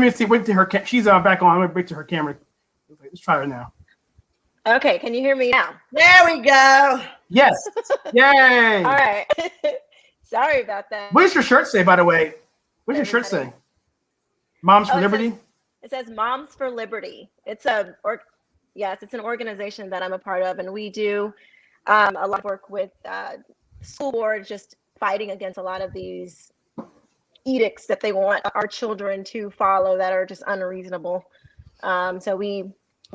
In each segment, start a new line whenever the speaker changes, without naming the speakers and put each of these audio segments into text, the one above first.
me see. Wait to her. She's back on. I'm gonna wait to her camera. Let's try her now.
Okay, can you hear me now?
There we go.
Yes. Yay.
All right. Sorry about that.
What does your shirt say, by the way? What does your shirt say? Moms for Liberty?
It says Moms for Liberty. It's an organization that I'm a part of, and we do a lot of work with school boards, just fighting against a lot of these edicts that they want our children to follow that are just unreasonable. So we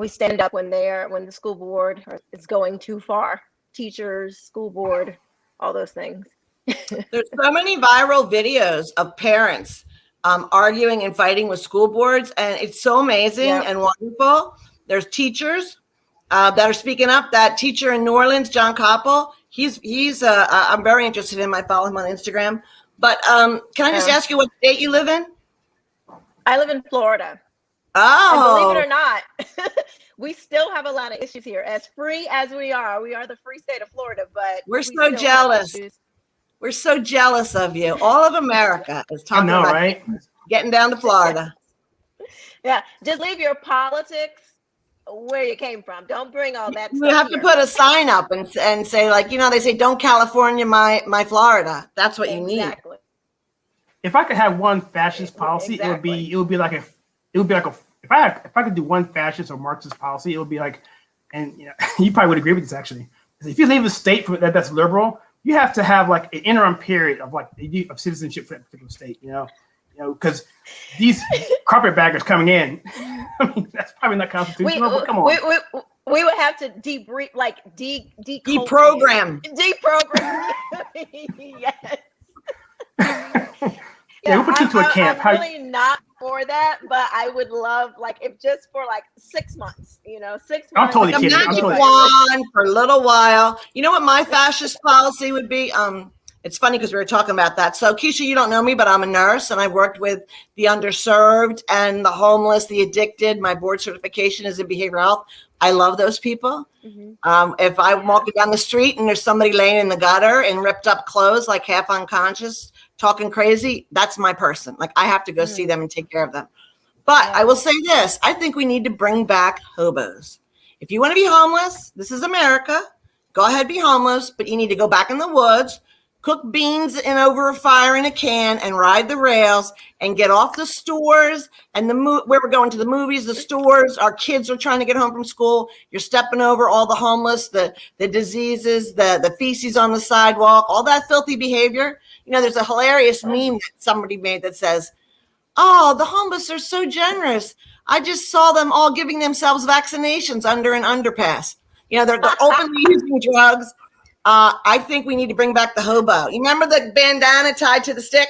stand up when the school board is going too far. Teachers, school board, all those things.
There's so many viral videos of parents arguing and fighting with school boards, and it's so amazing and wonderful. There's teachers that are speaking up. That teacher in New Orleans, John Koppel, he's I'm very interested in him. I follow him on Instagram. But can I just ask you what state you live in?
I live in Florida.
Oh.
And believe it or not, we still have a lot of issues here. As free as we are the free state of Florida, but
we're so jealous. We're so jealous of you. All of America is talking about
right?
Getting down to Florida.
Yeah, just leave your politics where you came from. Don't bring all that.
We have to put a sign up and say, like, they say, "Don't California my Florida." That's what you need.
Exactly.
If I could have one fascist policy, it would be like if I could do one fascist or Marxist policy, it would be like, and you probably would agree with this actually. If you leave a state that's liberal, you have to have like an interim period of citizenship for that particular state, because these carpetbaggers coming in, I mean, that's probably not constitutional, but come on.
We would have to deprogram. Deprogram. Yes.
Yeah, we'll put you into a camp.
I'm really not for that, but I would love, if just for 6 months, 6 months.
I'm totally kidding.
One for a little while. You know what my fascist policy would be? It's funny because we were talking about that. So, Keisha, you don't know me, but I'm a nurse, and I've worked with the underserved and the homeless, the addicted. My board certification is in behavioral health. I love those people. Mm-hmm. If I'm walking down the street and there's somebody laying in the gutter in ripped up clothes, like half unconscious, talking crazy, that's my person. I have to go see them and take care of them. But I will say this. I think we need to bring back hobos. If you want to be homeless, this is America. Go ahead, be homeless, but you need to go back in the woods, cook beans over a fire in a can, and ride the rails and get off the stores and where we're going to the movies, the stores. Our kids are trying to get home from school. You're stepping over all the homeless, the diseases, the feces on the sidewalk, all that filthy behavior. There's a hilarious meme that somebody made that says, "Oh, the homeless are so generous. I just saw them all giving themselves vaccinations under an underpass." They're openly using drugs. I think we need to bring back the hobo. You remember the bandana tied to the stick?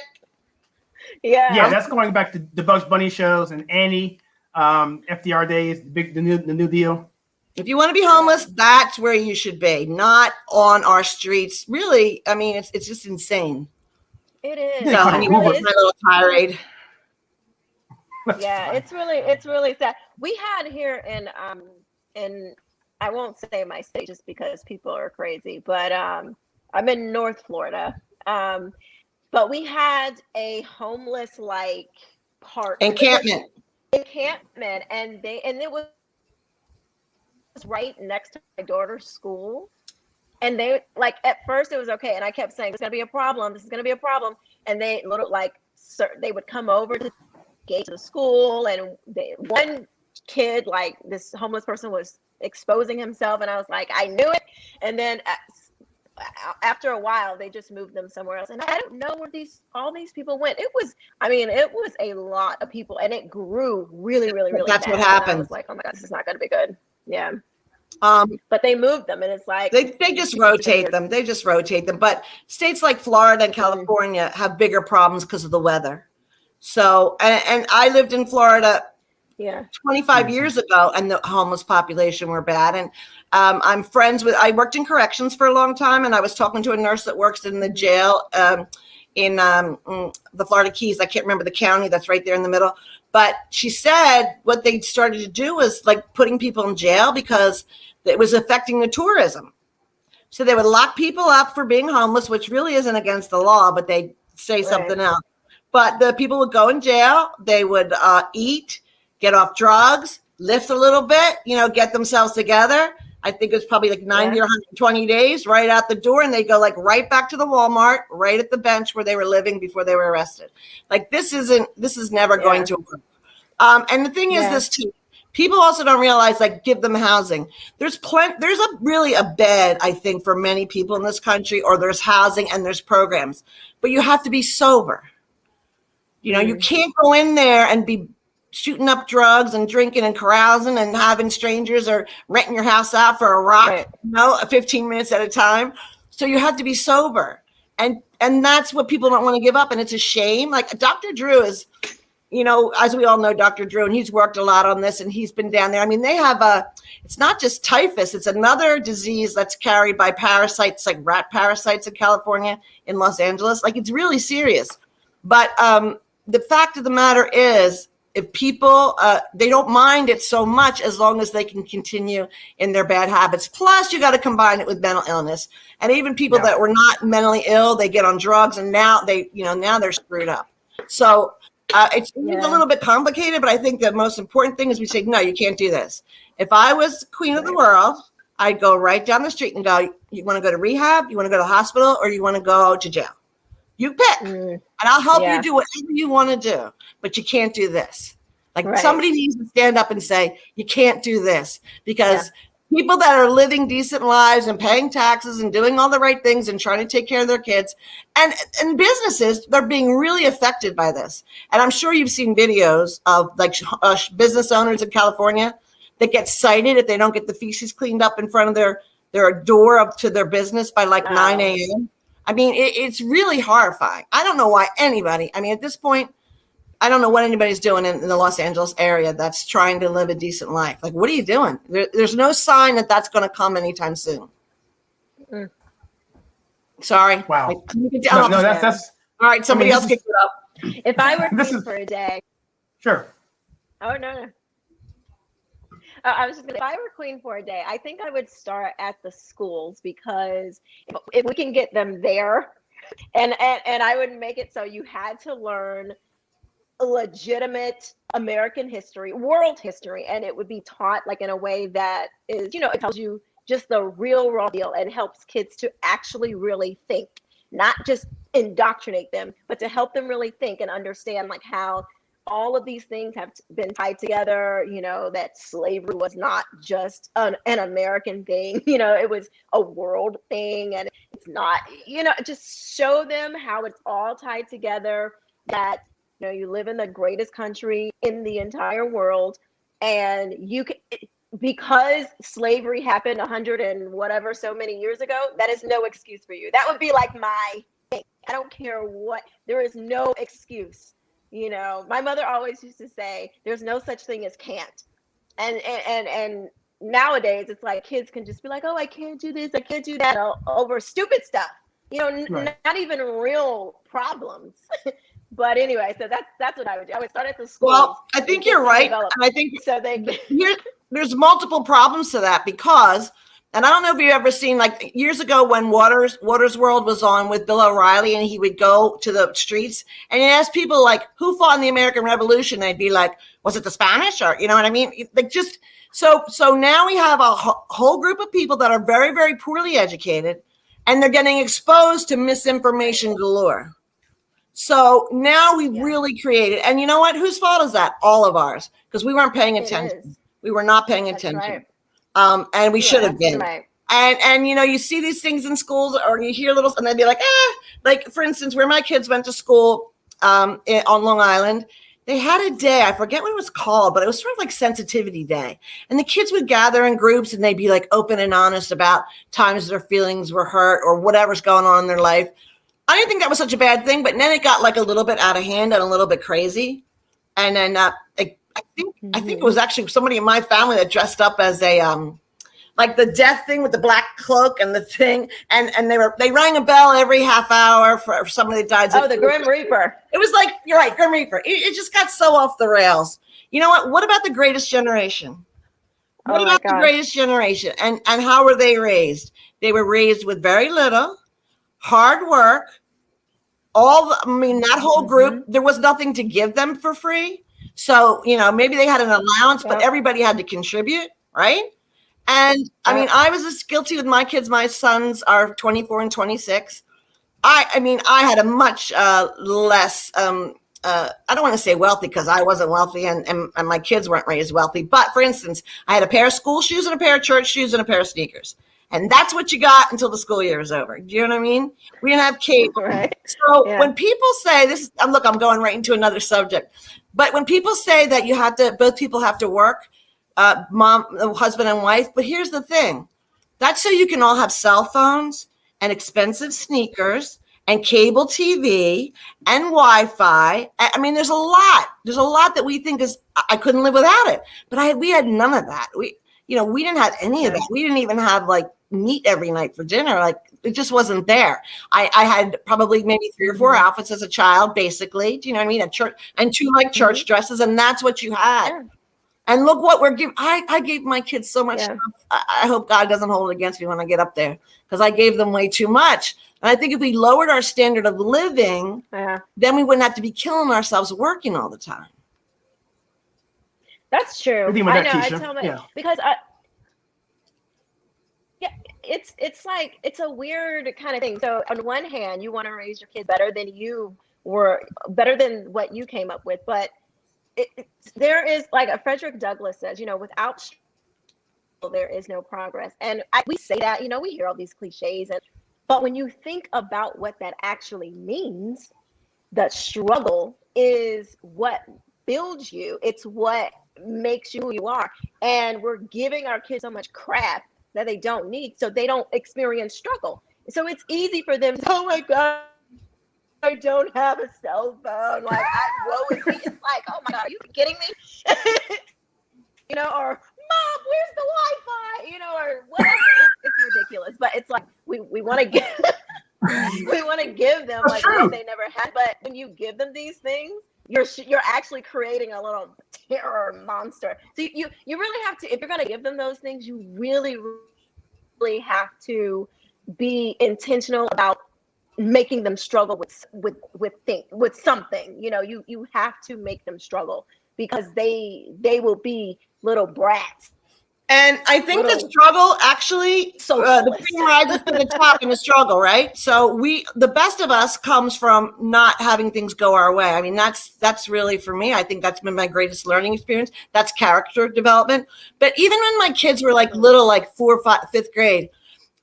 Yeah,
that's going back to the Bugs Bunny shows and Annie, FDR days, the new deal.
If you want to be homeless, that's where you should be, not on our streets. Really, I mean, it's just insane.
It is.
So anyway, that's my little tirade.
Yeah, it's really sad. We had here in I won't say my state just because people are crazy, but I'm in North Florida. But we had a homeless park
encampment,
and it was right next to my daughter's school. And they at first it was okay, and I kept saying it's gonna be a problem. This is gonna be a problem. And they they would come over to the gate of the school, and one kid, this homeless person, was exposing himself, and I was like, I knew it. And then after a while, they just moved them somewhere else, and I don't know where all these people went. It was a lot of people, and it grew really, really, really.
That's
fast.
what happened.
I was like, oh my god, this is not going to be good. Yeah. But they moved them, and it's
they just rotate them. They just rotate them. But states like Florida and California have bigger problems because of the weather. So, and I lived in Florida 25 years ago, and the homeless population were bad. And I worked in corrections for a long time, and I was talking to a nurse that works in the jail in the Florida Keys. I can't remember the county that's right there in the middle. But she said what they started to do was putting people in jail because it was affecting the tourism. So they would lock people up for being homeless, which really isn't against the law, but they say something else. But the people would go in jail. They would eat, get off drugs, lift a little bit, get themselves together. I think it was probably like 90 or 120 days right out the door. And they go like right back to the Walmart, right at the bench where they were living before they were arrested. Like this is never going to work. And the thing is this too. People also don't realize, like, give them housing. There's really a bed, I think, for many people in this country, or there's housing and there's programs, but you have to be sober. You can't go in there and be shooting up drugs and drinking and carousing and having strangers or renting your house out for a rock, 15 minutes at a time. So you have to be sober. And that's what people don't want to give up. And it's a shame. Like Dr. Drew is, as we all know, Dr. Drew, and he's worked a lot on this and he's been down there. I mean, they have it's not just typhus. It's another disease that's carried by parasites, like rat parasites in California, in Los Angeles. Like it's really serious. But the fact of the matter is, if people, they don't mind it so much as long as they can continue in their bad habits. Plus, you got to combine it with mental illness. And even people that were not mentally ill, they get on drugs and now they're screwed up. So it's a little bit complicated, but I think the most important thing is we say, no, you can't do this. If I was queen of the world, I'd go right down the street and go, you want to go to rehab, you want to go to the hospital, or you want to go to jail? You pick, and I'll help you do whatever you want to do, but you can't do this. Like somebody needs to stand up and say, you can't do this, because people that are living decent lives and paying taxes and doing all the right things and trying to take care of their kids and businesses, they're being really affected by this. And I'm sure you've seen videos of like business owners in California that get cited if they don't get the feces cleaned up in front of their door up to their business by like 9 a.m. I mean, it's really horrifying. I don't know why anybody, at this point, I don't know what anybody's doing in the Los Angeles area that's trying to live a decent life. Like, what are you doing? There's no sign that that's going to come anytime soon. Sorry.
Wow.
No, that's all right. Somebody else kicked it up.
If I were queen for a day.
Sure.
Oh, no. I was just gonna, if I were queen for a day, I think I would start at the schools, because if we can get them there, and I would make it so you had to learn legitimate American history, world history, and it would be taught like in a way that is, it tells you just the real raw deal and helps kids to actually really think, not just indoctrinate them, but to help them really think and understand like how all of these things have been tied together, that slavery was not just an American thing, it was a world thing, and it's not, just show them how it's all tied together, that, you live in the greatest country in the entire world, and you can, because slavery happened 100 and whatever so many years ago, that is no excuse for you. That would be like my thing. I don't care what, there is no excuse. My mother always used to say, there's no such thing as can't. And nowadays it's like kids can just be like, oh, I can't do this, I can't do that, over stupid stuff, not even real problems. But anyway, so that's what I would do. I would start at the school. Well,
I think you're right. And I think
so
there's multiple problems to that, because, and I don't know if you've ever seen, like years ago when Waters World was on with Bill O'Reilly, and he would go to the streets and he'd ask people like, who fought in the American Revolution? They'd be like, was it the Spanish? Or, you know what I mean? Like just, so now we have a whole group of people that are very, very poorly educated, and they're getting exposed to misinformation galore. So now we've really created, and you know what? Whose fault is that? All of ours, because we weren't paying attention. We were not paying attention. Right. And we should have been. Right. And you see these things in schools, or you hear little, and they'd be like, like for instance, where my kids went to school on Long Island, they had a day, I forget what it was called, but it was sort of like Sensitivity Day. And the kids would gather in groups and they'd be like open and honest about times their feelings were hurt or whatever's going on in their life. I didn't think that was such a bad thing, but then it got like a little bit out of hand and a little bit crazy. And then I think it was actually somebody in my family that dressed up as a like the death thing with the black cloak and the thing, and they rang a bell every half hour for somebody that died.
Oh, the Grim Reaper.
It was like, you're right, Grim Reaper. It just got so off the rails. You know what? What about the Greatest Generation? What about the Greatest Generation? And how were they raised? They were raised with very little, hard work, that whole group, there was nothing to give them for free. So, maybe they had an allowance, but everybody had to contribute, right? And I was as guilty with my kids. My sons are 24 and 26. I had a much less, I don't want to say wealthy because I wasn't wealthy and my kids weren't raised wealthy. But for instance, I had a pair of school shoes and a pair of church shoes and a pair of sneakers. And that's what you got until the school year is over. Do you know what I mean? We didn't have cable.
Right.
So when people say this, I'm going right into another subject. But when people say that both people have to work, husband and wife. But here's the thing. That's so you can all have cell phones and expensive sneakers and cable TV and Wi-Fi. There's a lot. There's a lot that we think I couldn't live without it. But we had none of that. We didn't have any of that. We didn't even have meat every night for dinner. It just wasn't there. I had probably maybe 3 or 4 outfits as a child, basically. Do you know what I mean? A church and 2 church dresses, and that's what you had. Yeah. And look what we're giving. I gave my kids so much stuff. I hope God doesn't hold it against me when I get up there because I gave them way too much. And I think if we lowered our standard of living, then we wouldn't have to be killing ourselves working all the time.
That's true.
I know. I tell my
because it's a weird kind of thing. So on one hand, you want to raise your kids better than what you came up with, but there is a Frederick Douglass says, without struggle, there is no progress. And we say that, we hear all these cliches, but when you think about what that actually means, the struggle is what builds you. It's what makes you who you are. And we're giving our kids so much crap that they don't need, so they don't experience struggle. So it's easy for them to, oh my God, I don't have a cell phone. Woe is me. It's oh my God, are you kidding me? Or Mom, where's the Wi-Fi? Or whatever. It's ridiculous. But it's we want to give them what they never had. But when you give them these things, you're actually creating a little terror monster. So you really have to, if you're going to give them those things, you really, really have to be intentional about making them struggle with something. You have to make them struggle because they will be little brats.
And I think the struggle actually, the cream rises to the top in the struggle, right? So the best of us comes from not having things go our way. That's really, for me, I think that's been my greatest learning experience. That's character development. But even when my kids were little, 4th or 5th grade,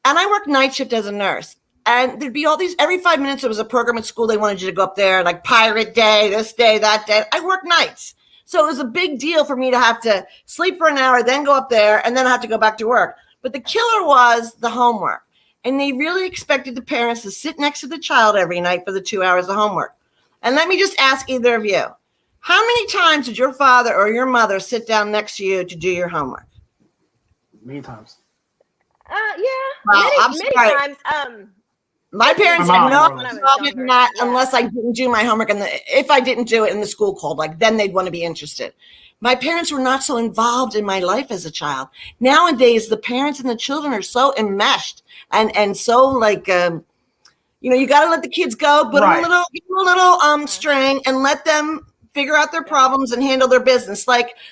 and I worked night shift as a nurse, and there'd be all these, every 5 minutes there was a program at school they wanted you to go up there, Pirate Day, this day, that day. I worked nights. So it was a big deal for me to have to sleep for an hour, then go up there, and then have to go back to work. But the killer was the homework. And they really expected the parents to sit next to the child every night for the 2 hours of homework. And let me just ask either of you, how many times did your father or your mother sit down next to you to do your homework?
Many times.
Well,
many times.
My parents did not unless I didn't do my homework, and if I didn't do it and the school called, then they'd want to be interested. My parents were not so involved in my life as a child. Nowadays, the parents and the children are so enmeshed and so you got to let the kids go, put a little string and let them figure out their problems and handle their business.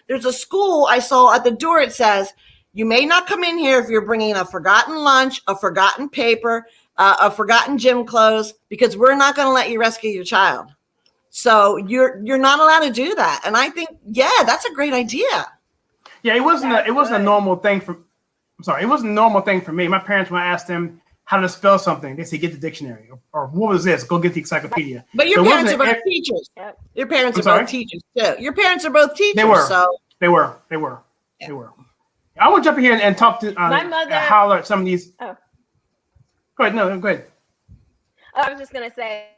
There's a school I saw at the door. It says, you may not come in here if you're bringing a forgotten lunch, a forgotten paper, a forgotten gym clothes, because we're not going to let you rescue your child. So you're not allowed to do that. And I think, that's a great idea.
Yeah, it wasn't a normal thing for. I'm sorry, it wasn't a normal thing for me. My parents, when I asked them how to spell something, they say get the dictionary, or what was this? Go get the encyclopedia.
But your parents are both teachers. Your parents are both teachers too. Your parents are both teachers. They were.
I want to jump in here and talk to
my mother.
Holler at some of these.
Oh.
Go ahead. No, go ahead.
I was just gonna say,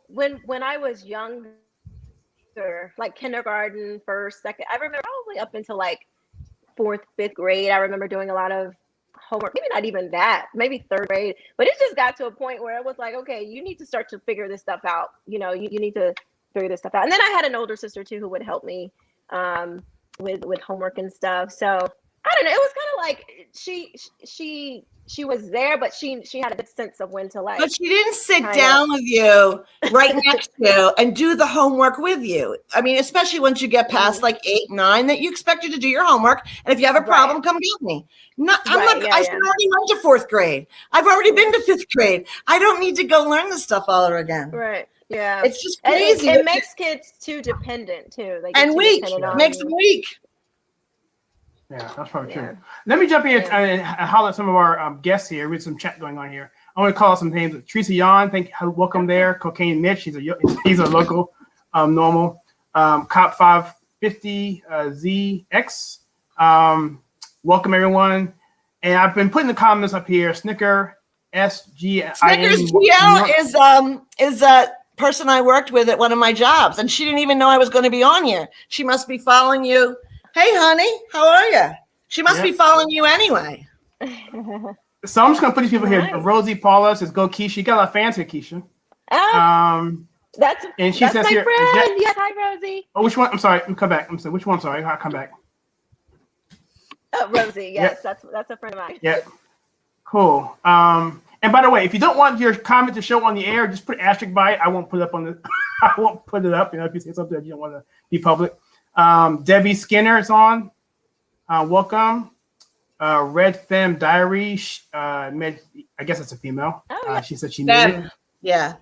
when I was younger, kindergarten, first, second, I remember probably up until 4th, 5th grade, I remember doing a lot of homework. Maybe not even that, maybe 3rd grade. But it just got to a point where it was okay, you need to start to figure this stuff out. You need to figure this stuff out. And then I had an older sister too who would help me with homework and stuff. So I don't know. It was kind of like she was there, but she had a good sense of when to like.
But she didn't sit down with you right next to you and do the homework with you. I mean, especially once you get past like 8, 9, that you expect you to do your homework. And if you have a problem, come get me. I already went to 4th grade. I've already been to 5th grade. I don't need to go learn this stuff all over again.
Right. Yeah.
It's just crazy.
It makes kids too dependent too.
And weak. Makes them weak.
Yeah, that's probably true. Let me jump in and holler at some of our guests here. We have some chat going on here. I want to call out some names. Teresa Yan, welcome there. Cocaine Mitch, he's a local normal. Cop 550 ZX. Welcome everyone. And I've been putting the comments up here. Snicker SG.
Snickers GL is a person I worked with at one of my jobs, and she didn't even know I was going to be on here. She must be following you. Hey, honey, how are you? She must be following you anyway.
So I'm just gonna put these people here. Rosie Paula says, "Go Keisha." You got a lot of fans here, Keisha.
That's my friend. Yes, hi, Rosie.
Oh, which one? I'm sorry. Come back. I'm sorry. Which one? I'm sorry. I'll come back.
Oh, Rosie. Yes, that's a friend of mine.
Yeah. Cool. And by the way, if you don't want your comment to show on the air, just put an asterisk by it. I won't put it up on the. I won't put it up. If you say something that you don't want to be public. Debbie Skinner is on. Welcome. Red Femme Diary. I guess it's a female.
Oh, yeah.
She said she needed it.
Yeah.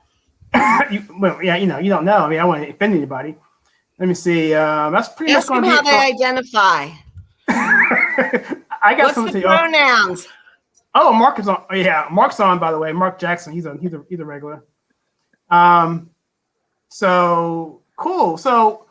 You don't know. I mean, I want to offend anybody. Let me see. That's pretty much going to be
how they identify.
I got something to tell you.
Pronouns?
Oh, Mark is on. Oh, yeah, Mark's on. By the way, Mark Jackson. He's a regular. So cool. So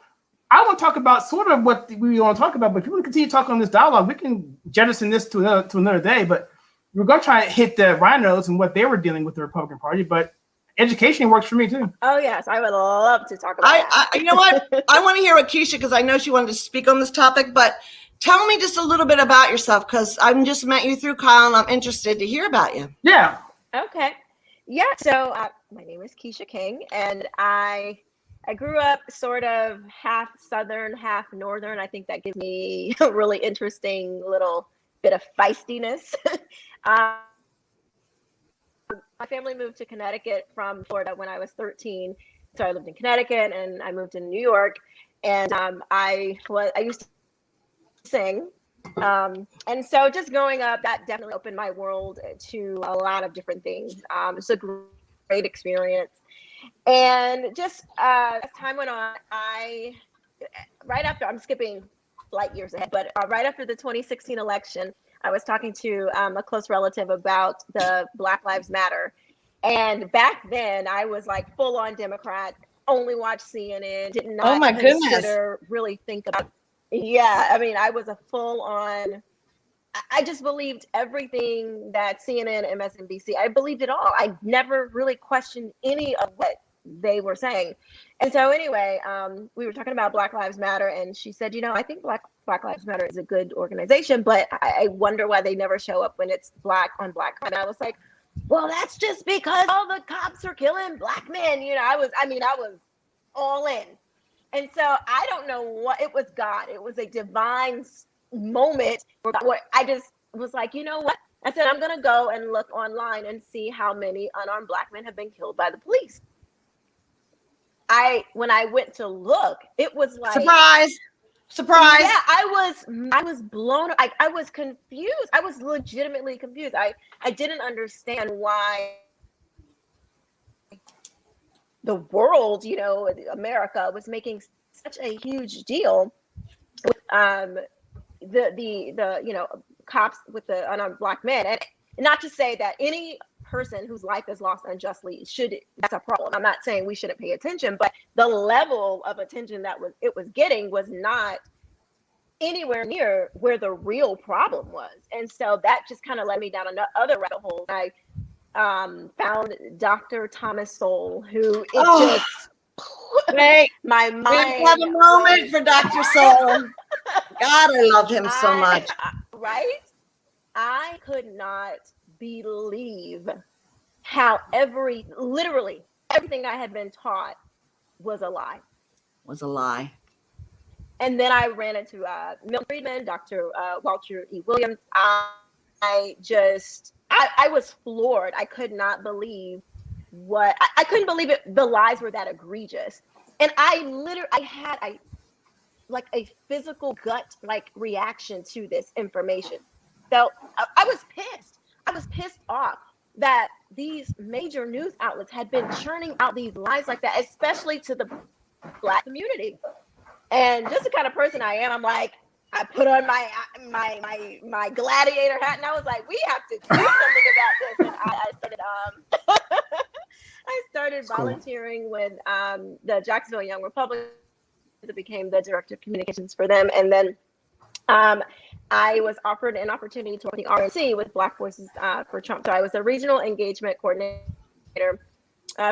I want to talk about sort of what we want to talk about, but if you want to continue talking on this dialogue, we can jettison this to another day. But we're going to try and hit the RINOs and what they were dealing with the Republican Party. But education works for me too.
Oh yes, I would love to talk about that.
You know what? I want to hear what Keisha, because I know she wanted to speak on this topic. But tell me just a little bit about yourself, because I've just met you through Kyle, and I'm interested to hear about you.
Yeah.
Okay. Yeah. So my name is Quisha King, and I grew up sort of half Southern, half Northern. I think that gives me a really interesting little bit of feistiness. My family moved to Connecticut from Florida when I was 13. So I lived in Connecticut and I moved to New York. And I used to sing. And so just growing up, that definitely opened my world to a lot of different things. It's a great experience. And just as time went on, I'm skipping light years ahead, but right after the 2016 election, I was talking to a close relative about the Black Lives Matter. And back then I was like full on Democrat, only watch CNN, did not consider, really think about. Yeah, I mean, I was a full on, I just believed everything that CNN, MSNBC, I believed it all. I never really questioned any of what they were saying. And so anyway, we were talking about Black Lives Matter, and she said, I think Black Lives Matter is a good organization, but I wonder why they never show up when it's black on black crime. And I was like, well, that's just because all the cops are killing black men. I was all in. And so I don't know what, it was God. It was a divine moment where I just was like, you know what? I said, I'm going to go and look online and see how many unarmed black men have been killed by the police. When I went to look, it was like surprise. Yeah, I was blown. I was confused. I was legitimately confused. I didn't understand why the world, America was making such a huge deal with the cops with the unarmed black men. And not to say that any person whose life is lost unjustly that's a problem. I'm not saying we shouldn't pay attention, but the level of attention that it was getting was not anywhere near where the real problem was. And so that just kind of led me down another rabbit hole. I found Dr. Thomas Sowell, who just
wait,
my mind.
We have a moment for Dr. Sowell. God, I love him so much.
Right? I could not believe how literally everything I had been taught was a lie. And then I ran into Milton Friedman, Dr. Walter E. Williams. I was floored. I could not believe I couldn't believe it. The lies were that egregious. And I had a physical gut reaction to this information. So I was pissed. I was pissed off that these major news outlets had been churning out these lies like that, especially to the Black community. And just the kind of person I am, I'm like, I put on my gladiator hat, and I was like, we have to do something about this. And I started I started volunteering with the Jacksonville Young Republicans. It became the director of communications for them, and then I was offered an opportunity to work with the RNC with Black Voices for Trump. So I was a regional engagement coordinator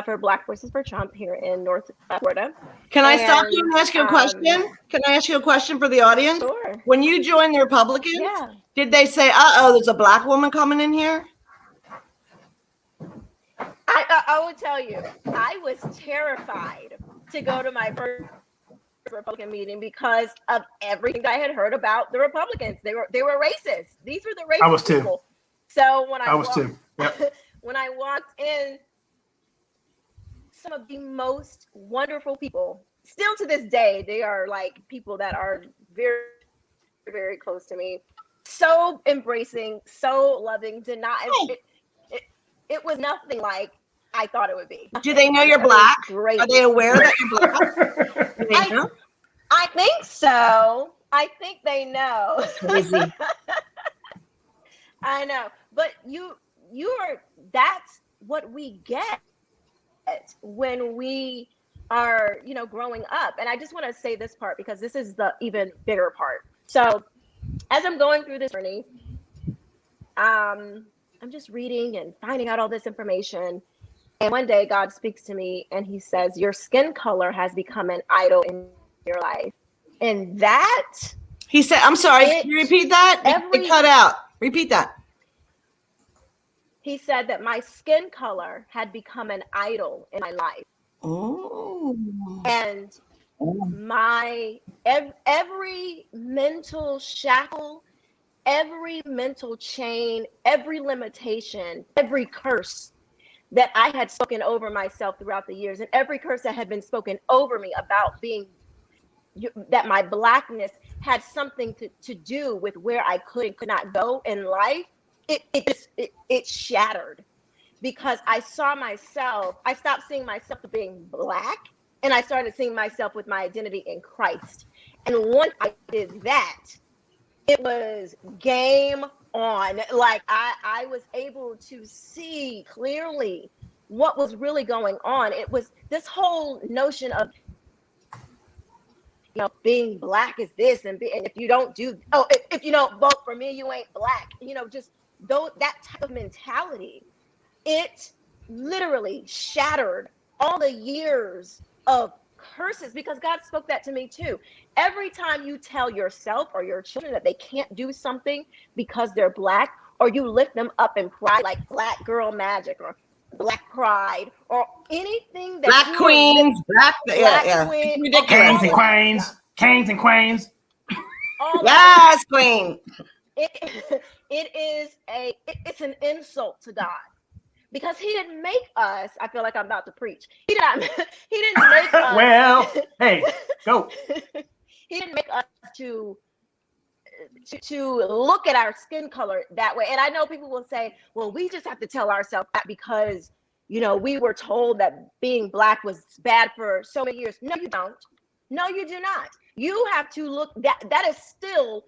for Black Voices for Trump here in North Florida.
Can I stop you and ask you a question? Can I ask you a question for the audience?
Sure.
When you joined the Republicans, did they say, "Uh-oh, there's a Black woman coming in here"?
I will tell you, I was terrified to go to my first Republican meeting because of everything that I had heard about the Republicans. They were racist. These were the racist
I was too.
people. So when
I was too. Yep.
When I walked in, some of the most wonderful people, still to this day, they are like people that are very, very close to me. So embracing, so loving, it was nothing like I thought it would be.
Do they know you're Black?
Great.
Are they aware that you're Black?
I think so. I think they know.
Crazy.
I know. But that's what we get when we are, growing up. And I just want to say this part because this is the even bigger part. So as I'm going through this journey, I'm just reading and finding out all this information. And one day God speaks to me and he says, your skin color has become an idol in your life. And that
he said, I'm sorry, can you repeat that? It cut out. Repeat that.
He said that my skin color had become an idol in my life.
Oh.
And every mental shackle, every mental chain, every limitation, every curse that I had spoken over myself throughout the years, and every curse that had been spoken over me about that my Blackness had something to do with where I could and could not go in life, it shattered, because I stopped seeing myself as being Black, and I started seeing myself with my identity in Christ. And once I did that, it was game on. Like I was able to see clearly what was really going on. It was this whole notion of, being Black is this, and if you don't if you don't vote for me, you ain't Black. Just that type of mentality, it literally shattered all the years of curses, because God spoke that to me too. Every time you tell yourself or your children that they can't do something because they're Black, or you lift them up in pride, like Black girl magic or Black pride or anything that
Black queens, Black
queen,
Kings and queens.
Yes, queen.
It's an insult to God, because he didn't make us. I feel like I'm about to preach. He didn't make us.
Well, hey, go.
He didn't make us to look at our skin color that way. And I know people will say, well, we just have to tell ourselves that because, we were told that being Black was bad for so many years. No, you don't. No, you do not. You have to look, that is still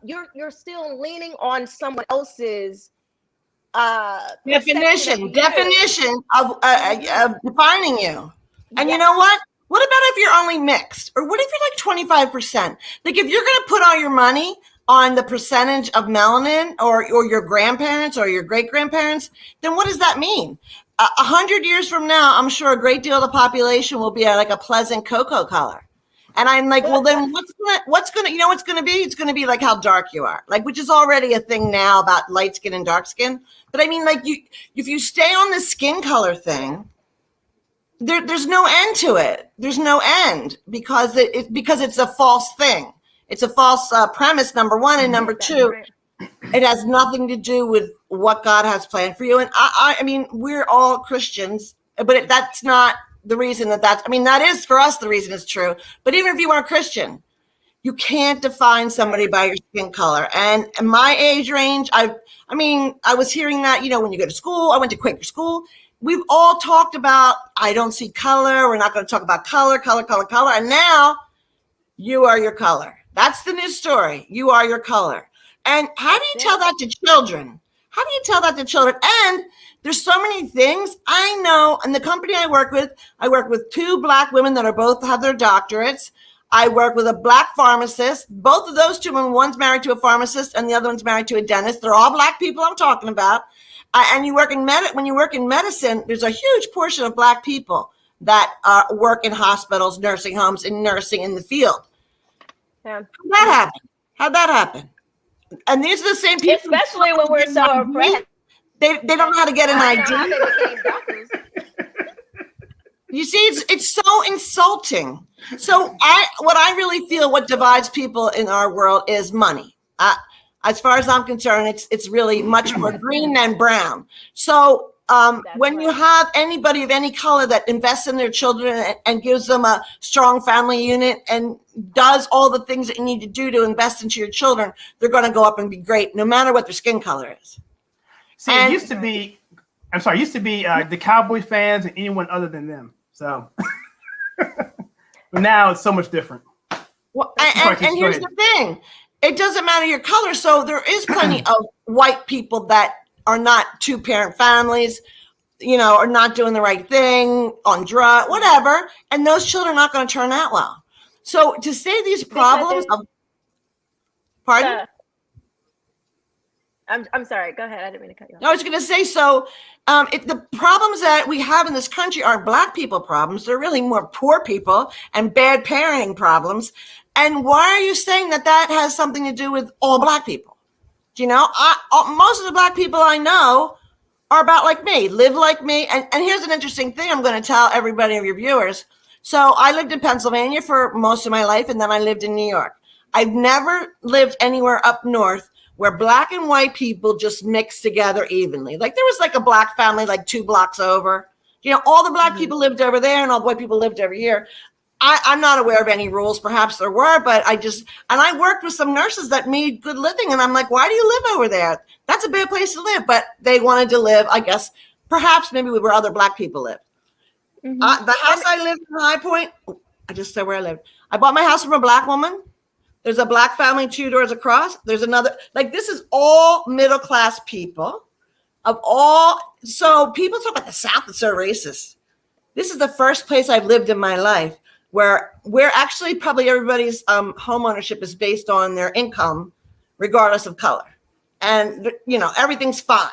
you're still leaning on someone else's
definition of defining you. And you know what? What about if you're only mixed? Or what if you're like 25%? Like if you're going to put all your money on the percentage of melanin or your grandparents or your great-grandparents, then what does that mean? 100 years from now, I'm sure a great deal of the population will be like a pleasant cocoa color. And I'm like, well, then what's going to be? It's going to be like how dark you are, like, which is already a thing now about light skin and dark skin. But I mean, like if you stay on the skin color thing, there's no end to it. There's no end because it's a false thing. It's a false premise, number one, and number two, it has nothing to do with what God has planned for you. And I mean, we're all Christians, but that's not the reason that is for us the reason it's true. But even if you weren't Christian, you can't define somebody by your skin color. And my age range, I was hearing that, when you go to school, I went to Quaker school. We've all talked about, I don't see color. We're not going to talk about color. And now you are your color. That's the new story. You are your color. And how do you tell that to children? And there's so many things. I know in the company I work with 2 Black women that are both have their doctorates. I work with a Black pharmacist. Both of those 2 women, one's married to a pharmacist and the other one's married to a dentist. They're all Black people I'm talking about. And you work when you work in medicine, there's a huge portion of Black people that work in hospitals, nursing homes, and nursing in the field. Yeah. How'd that happen? And these are the same people.
Especially when we're so oppressed.
They don't know how to get an ID. You see, it's so insulting. So what I really feel what divides people in our world is money. As far as I'm concerned, it's really much more green than brown. So when you have anybody of any color that invests in their children and gives them a strong family unit and does all the things that you need to do to invest into your children, they're going to go up and be great, no matter what their skin color is.
See, it used to be the Cowboy fans and anyone other than them. So, but now it's so much different.
Well, and here's the thing. It doesn't matter your color. So there is plenty of white people that are not 2-parent families, are not doing the right thing, on drugs, whatever. And those children are not going to turn out well. So to say these problems pardon?
I'm sorry. Go ahead. I didn't mean to cut you off.
I was going to say, the problems that we have in this country aren't Black people problems. They're really more poor people and bad parenting problems. And why are you saying that has something to do with all Black people? Most of the Black people I know are about like me, live like me. And here's an interesting thing I'm going to tell everybody of your viewers. So I lived in Pennsylvania for most of my life, and then I lived in New York. I've never lived anywhere up north where Black and white people just mixed together evenly. Like there was like a Black family like 2 blocks over. All the Black people lived over there and all the white people lived over here. I'm not aware of any rules. Perhaps there were, but I worked with some nurses that made good living. And I'm like, why do you live over there? That's a bad place to live. But they wanted to live, I guess, perhaps maybe where other Black people live. Mm-hmm. The house I lived in High Point, I just said where I lived. I bought my house from a Black woman. There's a Black family 2 doors across. There's another, this is all middle-class people so people talk about the South is so racist. This is the first place I've lived in my life where actually probably everybody's home ownership is based on their income, regardless of color. And, everything's fine.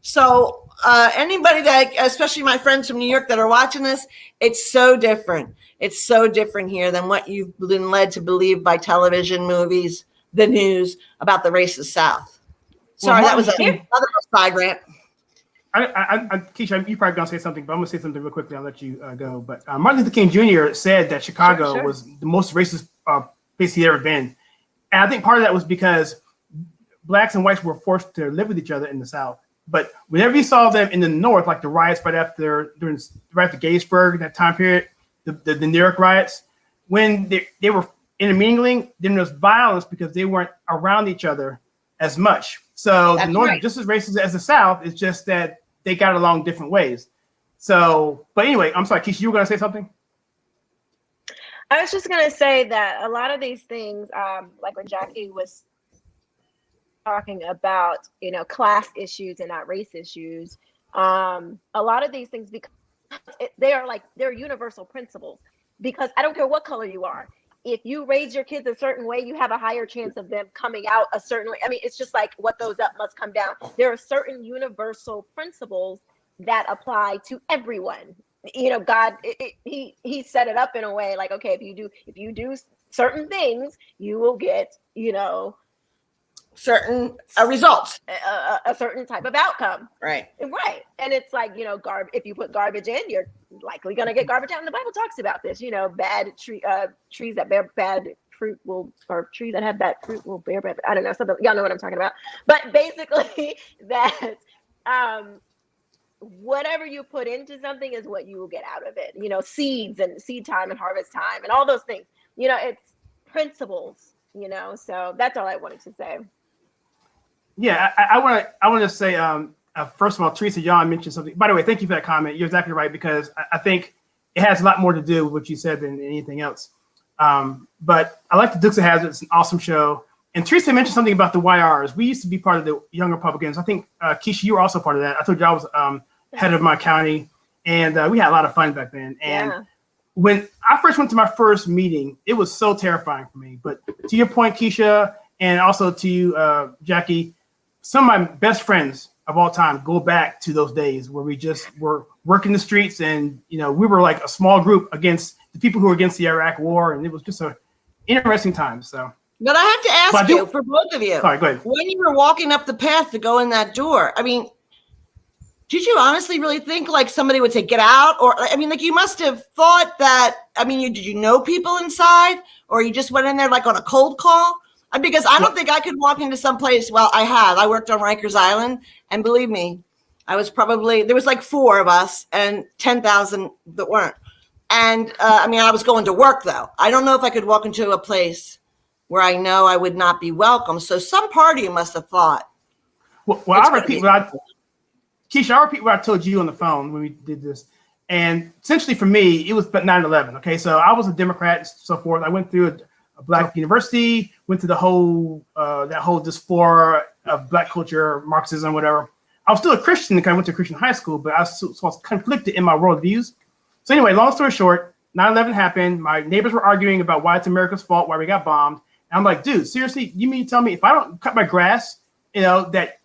So anybody that, especially my friends from New York that are watching this, it's so different. It's so different here than what you've been led to believe by television, movies, the news about the racist South. Sorry, that was another side rant.
Keisha, you probably gonna say something, but I'm gonna say something real quickly. I'll let you go. But Martin Luther King Jr. said that Chicago was the most racist place he'd ever been, and I think part of that was because Blacks and whites were forced to live with each other in the South. But whenever you saw them in the North, like the riots right after Gettysburg, that time period, the New York riots, when they were intermingling, then there was violence because they weren't around each other as much. So the North is just as racist as the South. It's just that they got along different ways. So, but anyway, I'm sorry, Keisha, you were going to say something?
I was just going to say that a lot of these things, like when Jackie was talking about, class issues and not race issues, a lot of these things, because they're universal principles, because I don't care what color you are. If you raise your kids a certain way, you have a higher chance of them coming out a certain way. I mean, it's just like what goes up must come down. There are certain universal principles that apply to everyone. God, he set it up in a way like, okay, if you do certain things, you will get,
certain results.
A certain type of outcome.
Right.
Right. And it's like, if you put garbage in, you're likely going to get garbage out. And the Bible talks about this, bad trees that bear bad fruit or trees that have bad fruit will bear bad. I don't know. Something, y'all know what I'm talking about. But basically that, whatever you put into something is what you will get out of it. Seeds and seed time and harvest time and all those things, it's principles, so that's all I wanted to say.
Yeah, I want to say, first of all, Teresa, y'all mentioned something. By the way, thank you for that comment. You're exactly right, because I think it has a lot more to do with what you said than anything else. But I like the Dukes of Hazzard. It's an awesome show. And Teresa mentioned something about the YRs. We used to be part of the Young Republicans. I think, Keisha, you were also part of that. I told you I was head of my county, and we had a lot of fun back then. And when I first went to my first meeting, it was so terrifying for me. But to your point, Keisha, and also to you, Jackie, some of my best friends of all time go back to those days where we just were working the streets, and we were like a small group against the people who were against the Iraq War, and it was just a interesting time. So,
but I have to ask you, for both of you,
sorry, go ahead.
When you were walking up the path to go in that door, I mean, did you honestly really think like somebody would say get out? Or I mean, like you must have thought that. I mean, did you know people inside, or you just went in there like on a cold call? Because I don't think I could walk into some place. Well, I worked on Rikers Island, and believe me, there was like 4 of us and 10,000 that weren't. And I mean, I was going to work though. I don't know if I could walk into a place where I know I would not be welcome. So some part of you must have thought.
Well, I'll repeat what I told you on the phone when we did this. And essentially for me, it was 9/11. Okay, so I was a Democrat and so forth. I went through a Black university, went to the whole that whole diaspora of Black culture, Marxism, whatever. I was still a Christian because I went to a Christian high school, but I was conflicted in my worldviews. So anyway, long story short, 9/11 happened. My neighbors were arguing about why it's America's fault, why we got bombed. And I'm like, dude, seriously, you mean to tell me if I don't cut my grass, that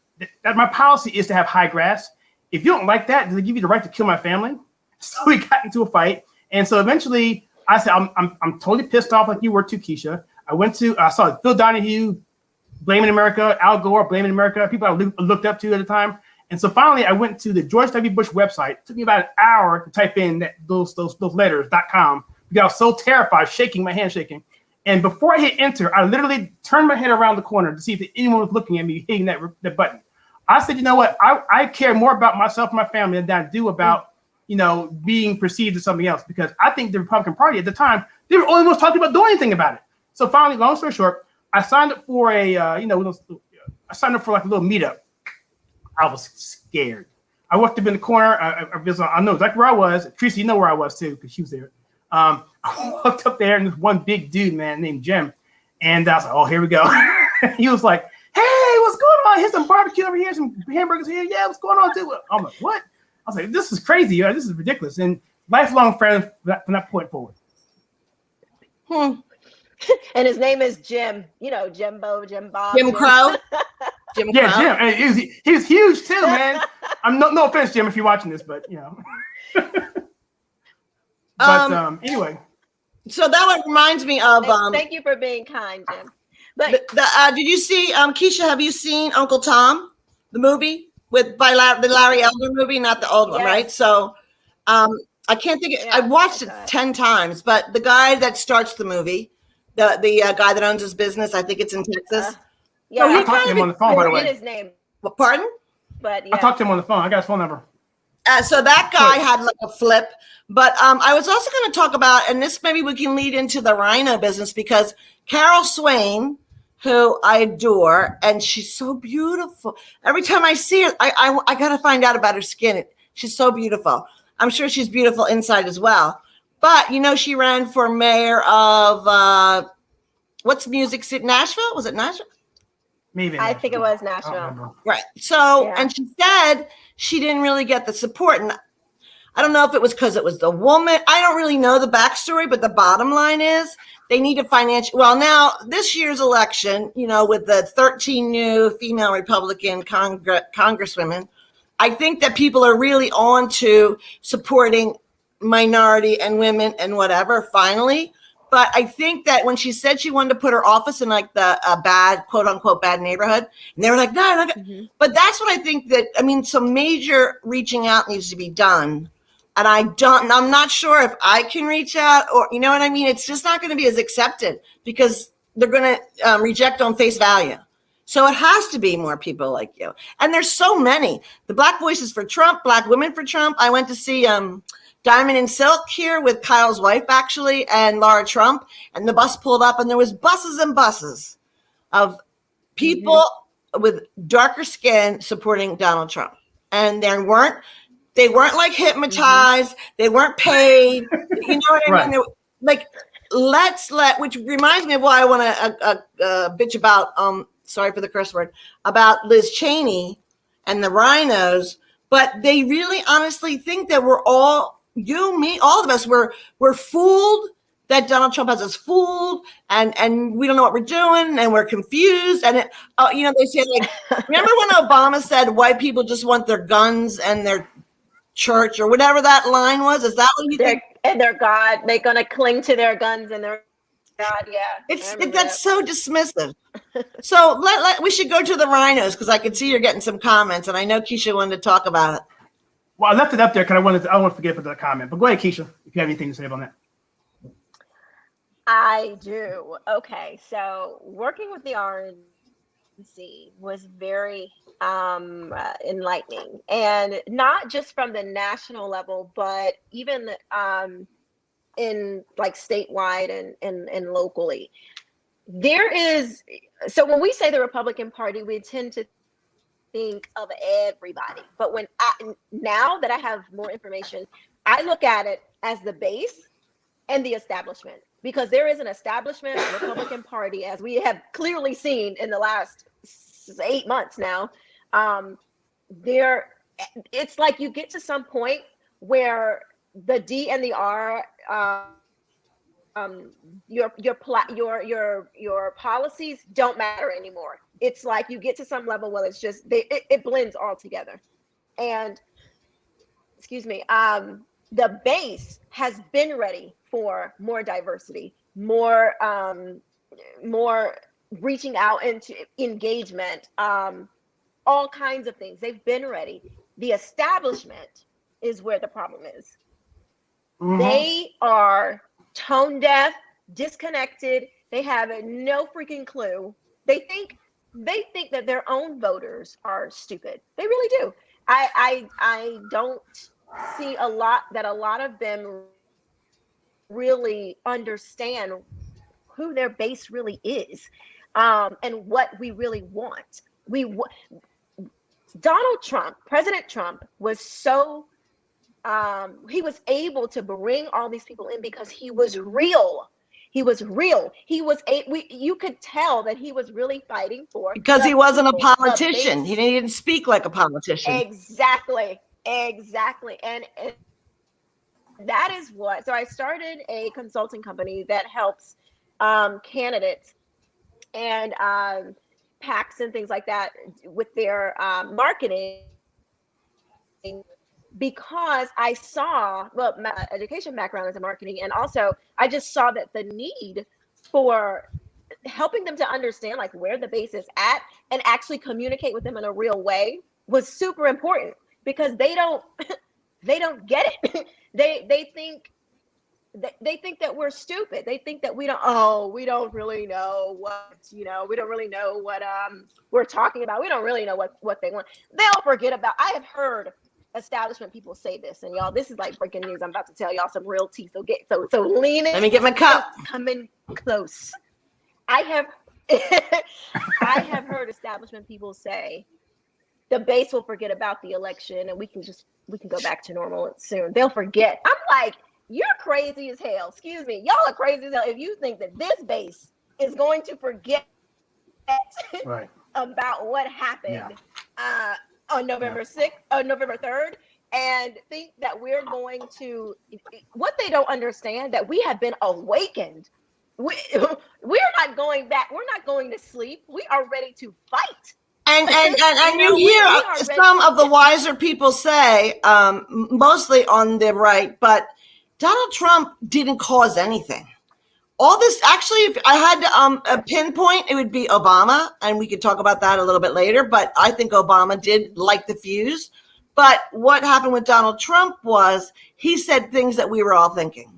my policy is to have high grass? If you don't like that, does it give you the right to kill my family? So we got into a fight. And so eventually I said, I'm totally pissed off like you were too, Keisha. I saw Phil Donahue blaming America, Al Gore blaming America, people I looked up to at the time. And so finally I went to the George W. Bush website. It took me about an hour to type in those letters.com because I was so terrified, shaking, my hand shaking. And before I hit enter, I literally turned my head around the corner to see if anyone was looking at me hitting that button. I said, you know what? I care more about myself and my family than I do about, being perceived as something else, because I think the Republican Party at the time, they were only ones talking about doing anything about it. So finally, long story short, I signed up for I signed up for like a little meetup. I was scared. I walked up in the corner. I know exactly where I was. Teresa, you know where I was too, because she was there. I walked up there, and this one big dude, man, named Jim. And I was like, oh, here we go. He was like, hey, what's going on? Here's some barbecue over here, some hamburgers here. Yeah, what's going on, dude? I'm like, what? I was like, this is crazy. This is ridiculous. And lifelong friend from that point forward.
And his name is Jim. Jimbo, Jim Bob.
Jim Crow. Jim Crow.
Yeah, Jim. And he was huge too, man. I'm no offense, Jim, if you're watching this, but anyway.
So that one reminds me of.
Thank you for being kind, Jim. But
did you see, Keisha? Have you seen Uncle Tom, the movie the Larry Elder movie, not the old one, right? So, I can't think. I watched it 10 times, but the guy that starts the movie, the guy that owns his business, I think it's in Texas.
I talked to him on the phone, by the way.
His name.
Pardon?
But
I talked to him on the phone. I got his phone number.
So that guy had like a flip, but I was also going to talk about, and this maybe we can lead into the rhino business, because Carol Swain, who I adore, and she's so beautiful. Every time I see her, I got to find out about her skin. She's so beautiful. I'm sure she's beautiful inside as well. But, she ran for mayor of, what's Music City, Nashville? Was it Nashville?
Maybe.
I think it was Nashville.
Right. So, and she said she didn't really get the support. And I don't know if it was because it was the woman. I don't really know the backstory, but the bottom line is they need a financial. Well, now this year's election, with the 13 new female Republican congresswomen, I think that people are really on to supporting minority and women and whatever, finally. But I think that when she said she wanted to put her office in like the bad, quote unquote, bad neighborhood, and they were like, no. But that's what I think that, I mean, some major reaching out needs to be done. And I'm not sure if I can reach out, or, you know what I mean? It's just not going to be as accepted because they're going to reject on face value. So it has to be more people like you. And there's so many. The Black Voices for Trump, Black Women for Trump. I went to see Diamond and Silk here with Kyle's wife, actually, and Laura Trump. And the bus pulled up, and there was buses and buses of people with darker skin supporting Donald Trump. And they weren't like hypnotized. They weren't paid. You know what I mean? They were, like, which reminds me of why I want to bitch about, sorry for the curse word, about Liz Cheney and the RINOs. But they really honestly think that we're all, you, me, all of us, we're fooled, that Donald Trump has us fooled, and we don't know what we're doing, and we're confused. And they say, like, remember when Obama said white people just want their guns and their church, or whatever that line was? Is that what you think?
And their God, they're gonna cling to their guns and their God. Yeah,
that's so dismissive. So we should go to the RINOs, because I can see you're getting some comments, and I know Keisha wanted to talk about it.
Well, I left it up there because I don't want to forget for the comment. But go ahead, Keisha, if you have anything to say about that.
I do. Okay, so working with the RNC was very enlightening, and not just from the national level, but even in like statewide and locally. So when we say the Republican Party, we tend to think of everybody, but now that I have more information, I look at it as the base and the establishment, because there is an establishment Republican Party, as we have clearly seen in the last 8 months now. It's like you get to some point where the D and the R, your policies don't matter anymore. It's like you get to some level where it's just it blends all together. And excuse me, the base has been ready for more diversity, more reaching out into engagement, all kinds of things. They've been ready. The establishment is where the problem is. They are tone deaf, disconnected. They have no freaking clue. They think that their own voters are stupid. They really do. I don't see a lot of them really understand who their base really is, and what we really want. Donald Trump, President Trump, was so he was able to bring all these people in because he was real. He was real. You could tell that he was really fighting for,
because he wasn't a politician. He didn't speak like a politician.
Exactly. And that is what. So I started a consulting company that helps candidates and PACs and things like that with their marketing, because I saw, well, my education background is in marketing, and also I just saw that the need for helping them to understand like where the base is at and actually communicate with them in a real way was super important, because they don't get it. They think that we're stupid. They think that we don't really know what, we don't really know what we're talking about. We don't really know what they want. They'll forget about. I have heard establishment people say this, and y'all, this is like breaking news. I'm about to tell y'all some real tea. So lean in.
Let me get my cup.
Come in close. I have heard establishment people say the base will forget about the election and we can go back to normal soon. They'll forget. I'm like, you're crazy as hell. Excuse me. Y'all are crazy as hell if you think that this base is going to forget about what happened on November 6th, November 3rd, and think that we're going to, what they don't understand, that we have been awakened. We're not going back. We're not going to sleep. We are ready to fight. And
you hear some of the wiser people say, mostly on the right, but Donald Trump didn't cause anything. all this, actually, if I had to a pinpoint, it would be Obama, and we could talk about that a little bit later, but I think Obama did light the fuse. But what happened with Donald Trump was he said things that we were all thinking.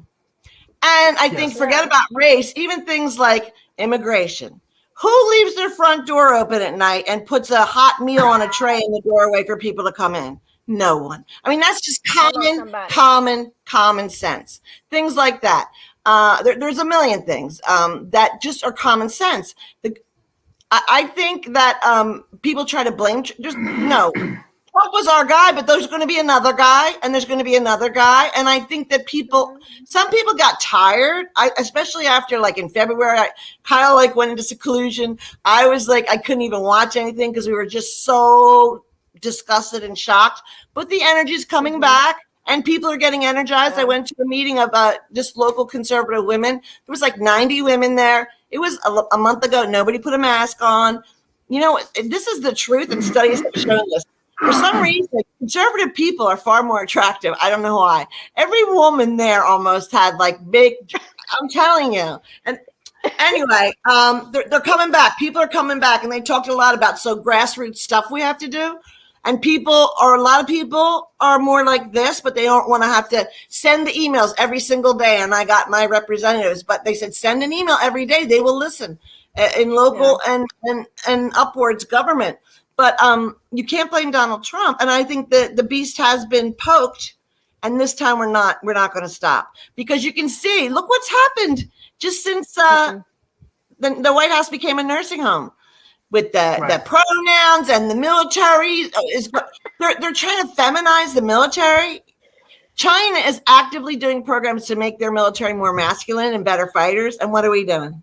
And I think, forget about race, even things like immigration. Who leaves their front door open at night and puts a hot meal on a tray in the doorway for people to come in? No one. I mean, that's just common sense. Things like that. There's a million things that just are common sense. I think that people try to blame. Just no. Trump was our guy, but there's going to be another guy, and there's going to be another guy. And I think that some people got tired, especially after, like, in February, I kind of like went into seclusion. I was like, I couldn't even watch anything because we were just so disgusted and shocked. But the energy is coming back, and people are getting energized. I went to a meeting of just local conservative women. There was like 90 women there. It was a month ago. Nobody put a mask on. You know, this is the truth, and studies have shown this. For some reason, conservative people are far more attractive. I don't know why. Every woman there almost had like big, I'm telling you. And anyway, they're coming back. People are coming back, and they talked a lot about grassroots stuff we have to do. And a lot of people are more like this, but they don't want to have to send the emails every single day. And I got my representatives, but they said, send an email every day. They will listen in local and upwards government. But you can't blame Donald Trump. And I think that the beast has been poked. And this time we're not going to stop, because you can see, look what's happened just since the White House became a nursing home. With the pronouns and the military, they're trying to feminize the military. China is actively doing programs to make their military more masculine and better fighters. And what are we doing?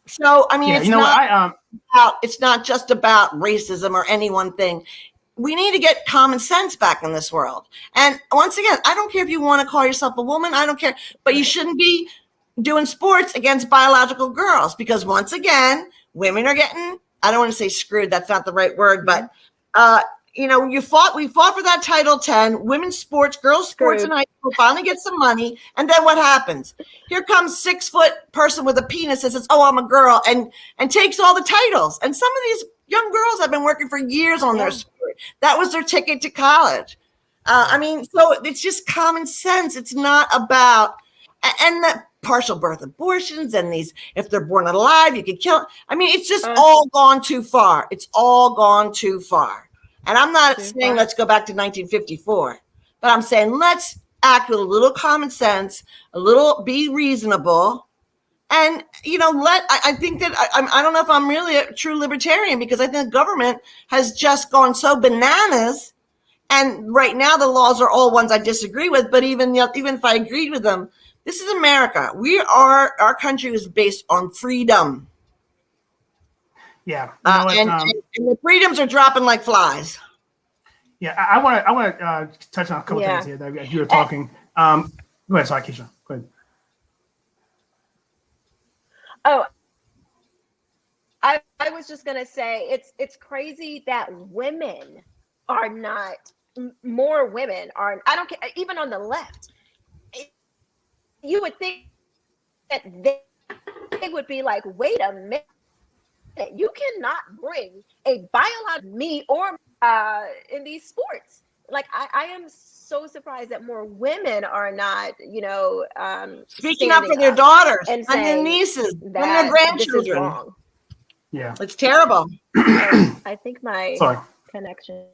So, I mean, it's not just about racism or any one thing. We need to get common sense back in this world. And once again, I don't care if you want to call yourself a woman. I don't care. But you shouldn't be doing sports against biological girls, because once again, women are getting, I don't want to say screwed, that's not the right word, but we fought for that Title 10, women's sports, girls sports in high school, finally get some money, and then what happens? Here comes 6-foot person with a penis that says, oh, I'm a girl, and takes all the titles. And some of these young girls have been working for years on their sport. That was their ticket to college. So it's just common sense. It's not about, and the partial birth abortions and these, if they're born alive, you could kill. I mean, it's just all gone too far. It's all gone too far. And I'm not saying let's go back to 1954, but I'm saying let's act with a little common sense, be reasonable. And, I think that I don't know if I'm really a true libertarian, because I think the government has just gone so bananas. And right now the laws are all ones I disagree with, but even if I agreed with them, this is America. Our country is based on freedom.
Yeah.
And the freedoms are dropping like flies.
Yeah. I want to touch on a couple things here that you were talking. Go ahead. Sorry, Keisha. Go ahead.
Oh, I was just going to say, it's crazy that women are not, more women are, I don't care, even on the left. You would think that they would be like, wait a minute, you cannot bring a biological me or in these sports. Like, I am so surprised that more women are not,
speaking up for their daughters and their nieces and their grandchildren.
Yeah,
it's terrible.
I think my connection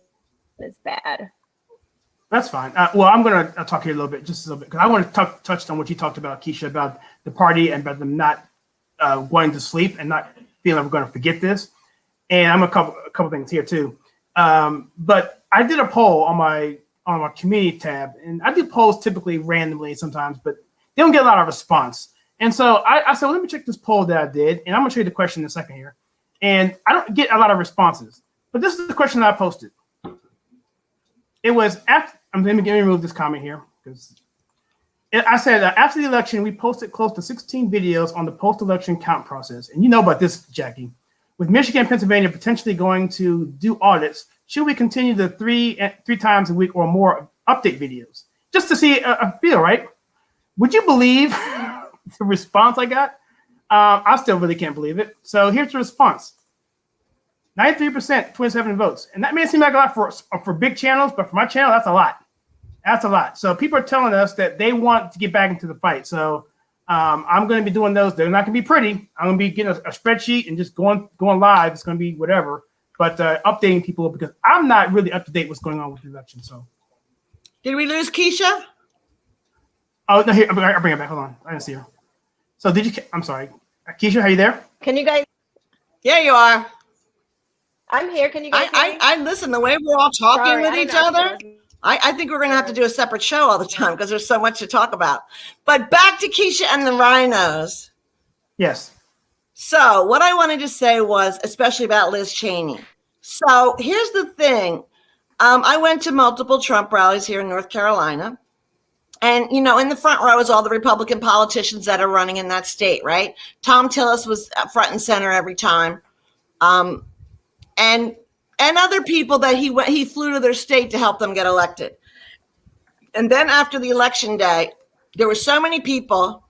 is bad.
That's fine. Well, I'm going to talk here a little bit, because I want to touch on what you talked about, Keisha, about the party and about them not wanting to sleep and not feeling like we're going to forget this. And I'm a couple things here too. But I did a poll on my community tab, and I do polls typically randomly sometimes, but they don't get a lot of response. And so I said, well, let me check this poll that I did, and I'm going to show you the question in a second here. And I don't get a lot of responses, but this is the question that I posted. It was after. Let me remove this comment here, because I said after the election, we posted close to 16 videos on the post-election count process. And you know about this, Jackie. With Michigan and Pennsylvania potentially going to do audits, should we continue the three times a week or more update videos just to see a feel, right? Would you believe the response I got, I still really can't believe it. So here's the response. 93%, 27 votes. And that may seem like a lot for big channels, but for my channel, that's a lot. That's a lot. So people are telling us that they want to get back into the fight. So I'm going to be doing those. They're not going to be pretty. I'm going to be getting a spreadsheet and just going live. It's going to be whatever. But updating people because I'm not really up to date what's going on with the election. So,
did we lose Keisha?
Oh no, here I'll bring it back. Hold on, I didn't see her. So did you? I'm sorry, Keisha, are you there?
Can you guys?
Yeah, you are.
I'm here. Can you guys?
I listen. The way we're all talking with each other, I think we're going to have to do a separate show all the time because there's so much to talk about. But back to Keisha and the RINOs.
Yes.
So what I wanted to say was, especially about Liz Cheney. So here's the thing. I went to multiple Trump rallies here in North Carolina. And, you know, in the front row is all the Republican politicians that are running in that state, right? Tom Tillis was front and center every time. And other people that he flew to their state to help them get elected. And then after the election day, there were so many people,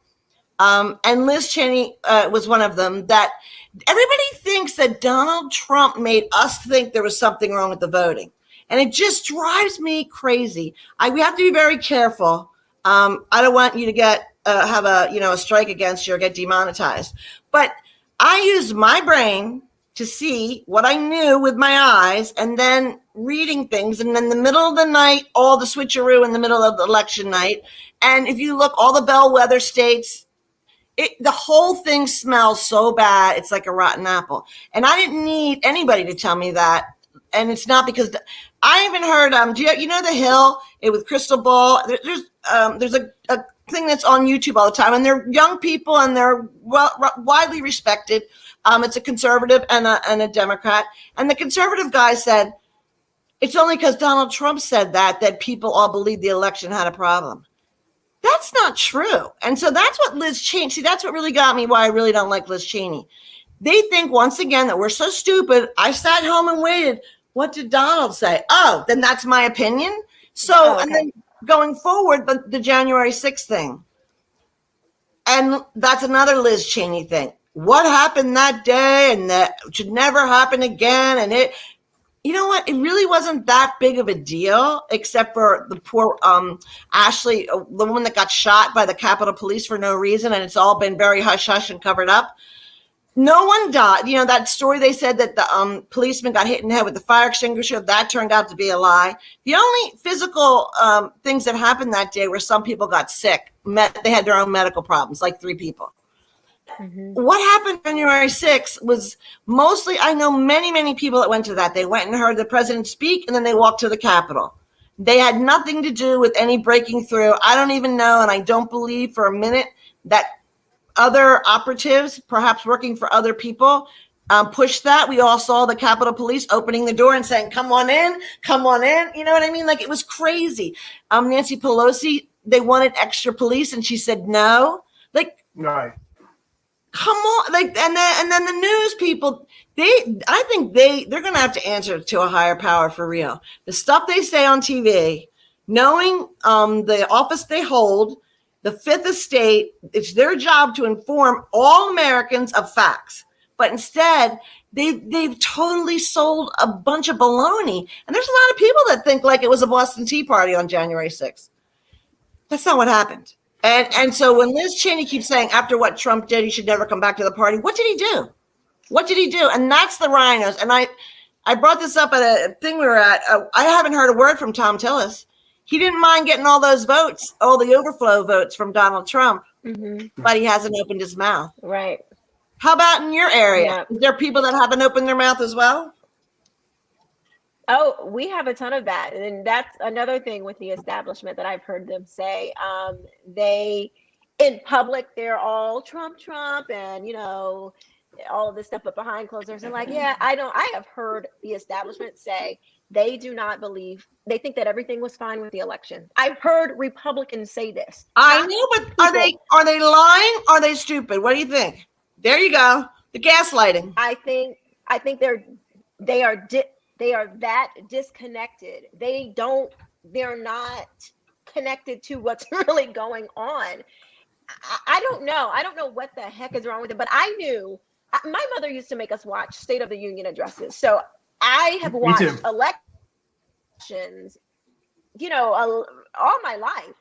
and Liz Cheney was one of them, that everybody thinks that Donald Trump made us think there was something wrong with the voting. And it just drives me crazy. We have to be very careful. I don't want you to have a strike against you or get demonetized. But I used my brain to see what I knew with my eyes and then reading things. And in the middle of the night, all the switcheroo in the middle of the election night. And if you look, all the bellwether states, the whole thing smells so bad. It's like a rotten apple. And I didn't need anybody to tell me that. And it's not because I even heard, do you know The Hill with Crystal Ball? There's a thing that's on YouTube all the time. And they're young people and they're widely respected. It's a conservative and a Democrat. And the conservative guy said, it's only because Donald Trump said that people all believe the election had a problem. That's not true. And so that's what Liz Cheney, see, that's what really got me why I really don't like Liz Cheney. They think once again that we're so stupid. I sat home and waited. What did Donald say? Oh, then that's my opinion. So, okay. And then going forward, the January 6th thing. And that's another Liz Cheney thing. What happened that day and that should never happen again. And you know what? It really wasn't that big of a deal, except for the poor Ashley, the woman that got shot by the Capitol Police for no reason. And it's all been very hush hush and covered up. No one died. You know, that story they said that the policeman got hit in the head with the fire extinguisher. That turned out to be a lie. The only physical things that happened that day were some people got sick. They had their own medical problems, like 3 people. Mm-hmm. What happened January 6th was mostly, I know many, many people that went to that. They went and heard the president speak, and then they walked to the Capitol. They had nothing to do with any breaking through. I don't even know, and I don't believe for a minute that other operatives, perhaps working for other people, pushed that. We all saw the Capitol Police opening the door and saying, come on in, come on in. You know what I mean? Like, it was crazy. Nancy Pelosi, they wanted extra police, and she said no. Like, right. Come on, like, and then the news people, I think they're going to have to answer to a higher power for real. The stuff they say on TV, knowing the office they hold, the Fifth Estate, it's their job to inform all Americans of facts. But instead, they've totally sold a bunch of baloney. And there's a lot of people that think like it was a Boston Tea Party on January 6th. That's not what happened. And so when Liz Cheney keeps saying after what Trump did, he should never come back to the party, what did he do? What did he do? And that's the RINOs. And I brought this up at a thing we were at. I haven't heard a word from Tom Tillis. He didn't mind getting all those votes, all the overflow votes from Donald Trump, but he hasn't opened his mouth.
Right.
How about in your area?
Yeah.
Is there people that haven't opened their mouth as well?
Oh, we have a ton of that. And that's another thing with the establishment that I've heard them say. They, in public, they're all Trump, and, you know, all of this stuff, but behind closed doors, and like, yeah, I have heard the establishment say they do not believe, they think that everything was fine with the election. I've heard Republicans say this.
I know, but are they lying? Or are they stupid? What do you think? There you go. The gaslighting.
I think they are that disconnected. They're not connected to what's really going on. I don't know. I don't know what the heck is wrong with it, but I knew my mother used to make us watch State of the Union addresses. So I have watched elections, all my life.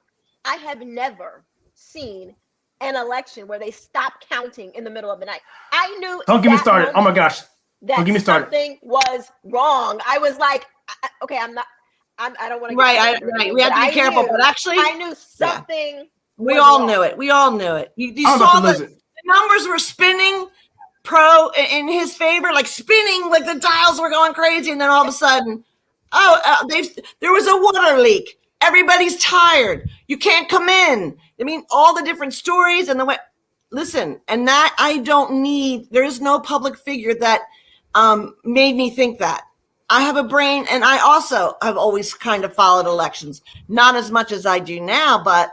I have never seen an election where they stop counting in the middle of the night. I knew.
Don't get me started. Oh my gosh.
Don't get me started. Something was wrong. I was like, okay, I don't want to.
Right. We have to be careful. But actually,
I knew something.
Yeah. We all knew it. You saw the numbers were spinning pro in his favor, like spinning, like the dials were going crazy. And then all of a sudden, there was a water leak. Everybody's tired. You can't come in. I mean, all the different stories and the way. Listen, and that I don't need. There is no public figure that made me think that. I have a brain, and I also have always kind of followed elections, not as much as I do now. But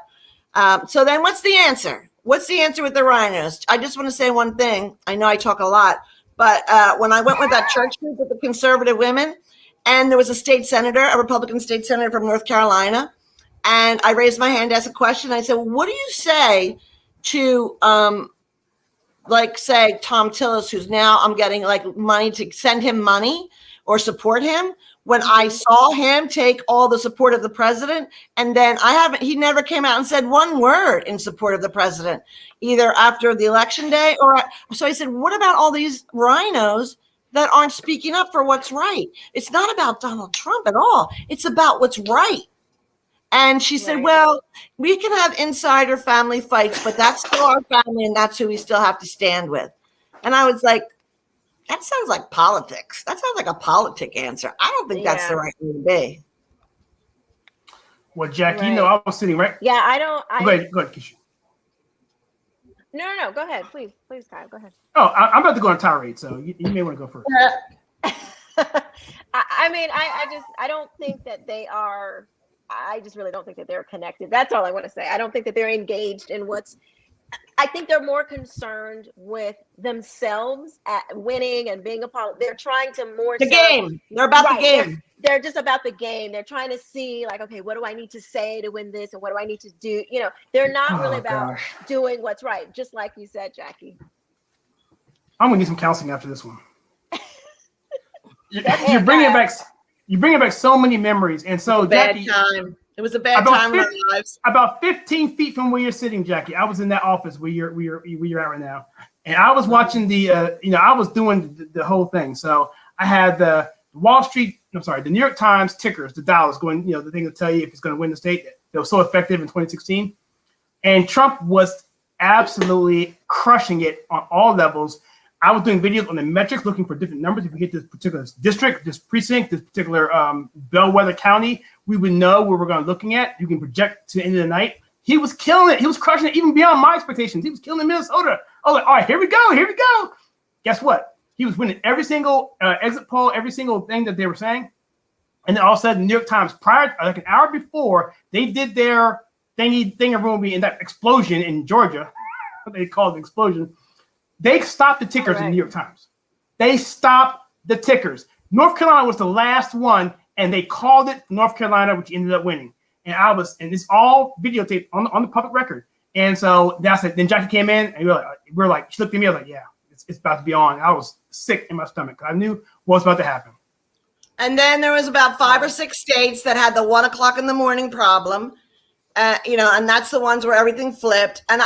so then, what's the answer? What's the answer with the RINOs? I just want to say one thing. I know I talk a lot, but when I went with that church group with the conservative women, and there was a Republican state senator from North Carolina, and I raised my hand to ask a question. I said, well, what do you say to, say Tom Tillis, who's now I'm getting like money to send him money or support him, when I saw him take all the support of the president, and then he never came out and said one word in support of the president, either after the election day so I said, what about all these RINOs that aren't speaking up for what's right? It's not about Donald Trump at all. It's about what's right. And she said, well, we can have insider family fights, but that's still our family, and that's who we still have to stand with. And I was like, that sounds like politics. That sounds like a politic answer. I don't think that's the right thing to be.
Well, Jackie, I was sitting right.
Yeah, I don't.
Go ahead, Keisha.
No. Go ahead, please, Kyle. Go ahead.
Oh, I'm about to go on a tirade, so you may want to go first.
I don't think that they are. I just really don't think that they're connected. That's all I want to say. I don't think that they're engaged in I think they're more concerned with themselves at winning and being a part. They're trying to
game. They're about the game.
They're just about the game. They're trying to see like, okay, what do I need to say to win this? And what do I need to do? They're not really about doing what's right. Just like you said, Jackie.
I'm going to need some counseling after this one. You're bringing back so many memories. And so
Jackie, time. It was a bad time in our lives. About
15 feet from where you're sitting, Jackie, I was in that office where you're at right now, and I was watching I was doing the whole thing. So I had the New York Times tickers, the dollars going, the thing to tell you if it's going to win the state. They were so effective in 2016, and Trump was absolutely crushing it on all levels. I was doing videos on the metrics, looking for different numbers. If we hit this particular district, this precinct, this particular bellwether county, we would know where we're going to be looking at. You can project to the end of the night. He was killing it. He was crushing it, even beyond my expectations. He was killing Minnesota. I was like, all right, here we go. Guess what? He was winning every single exit poll, every single thing that they were saying. And then all of a sudden, the New York Times, like an hour before, they did their thingy in that explosion in Georgia. They called it an explosion. They stopped the tickers in the New York Times. They stopped the tickers. North Carolina was the last one, and they called it North Carolina, which ended up winning. And it's all videotaped on the public record. And so that's it. Then Jackie came in, and she looked at me. I was like, yeah, it's about to be on. I was sick in my stomach. I knew what was about to happen.
And then there was about 5 or 6 states that had the 1:00 in the morning problem, and that's the ones where everything flipped. And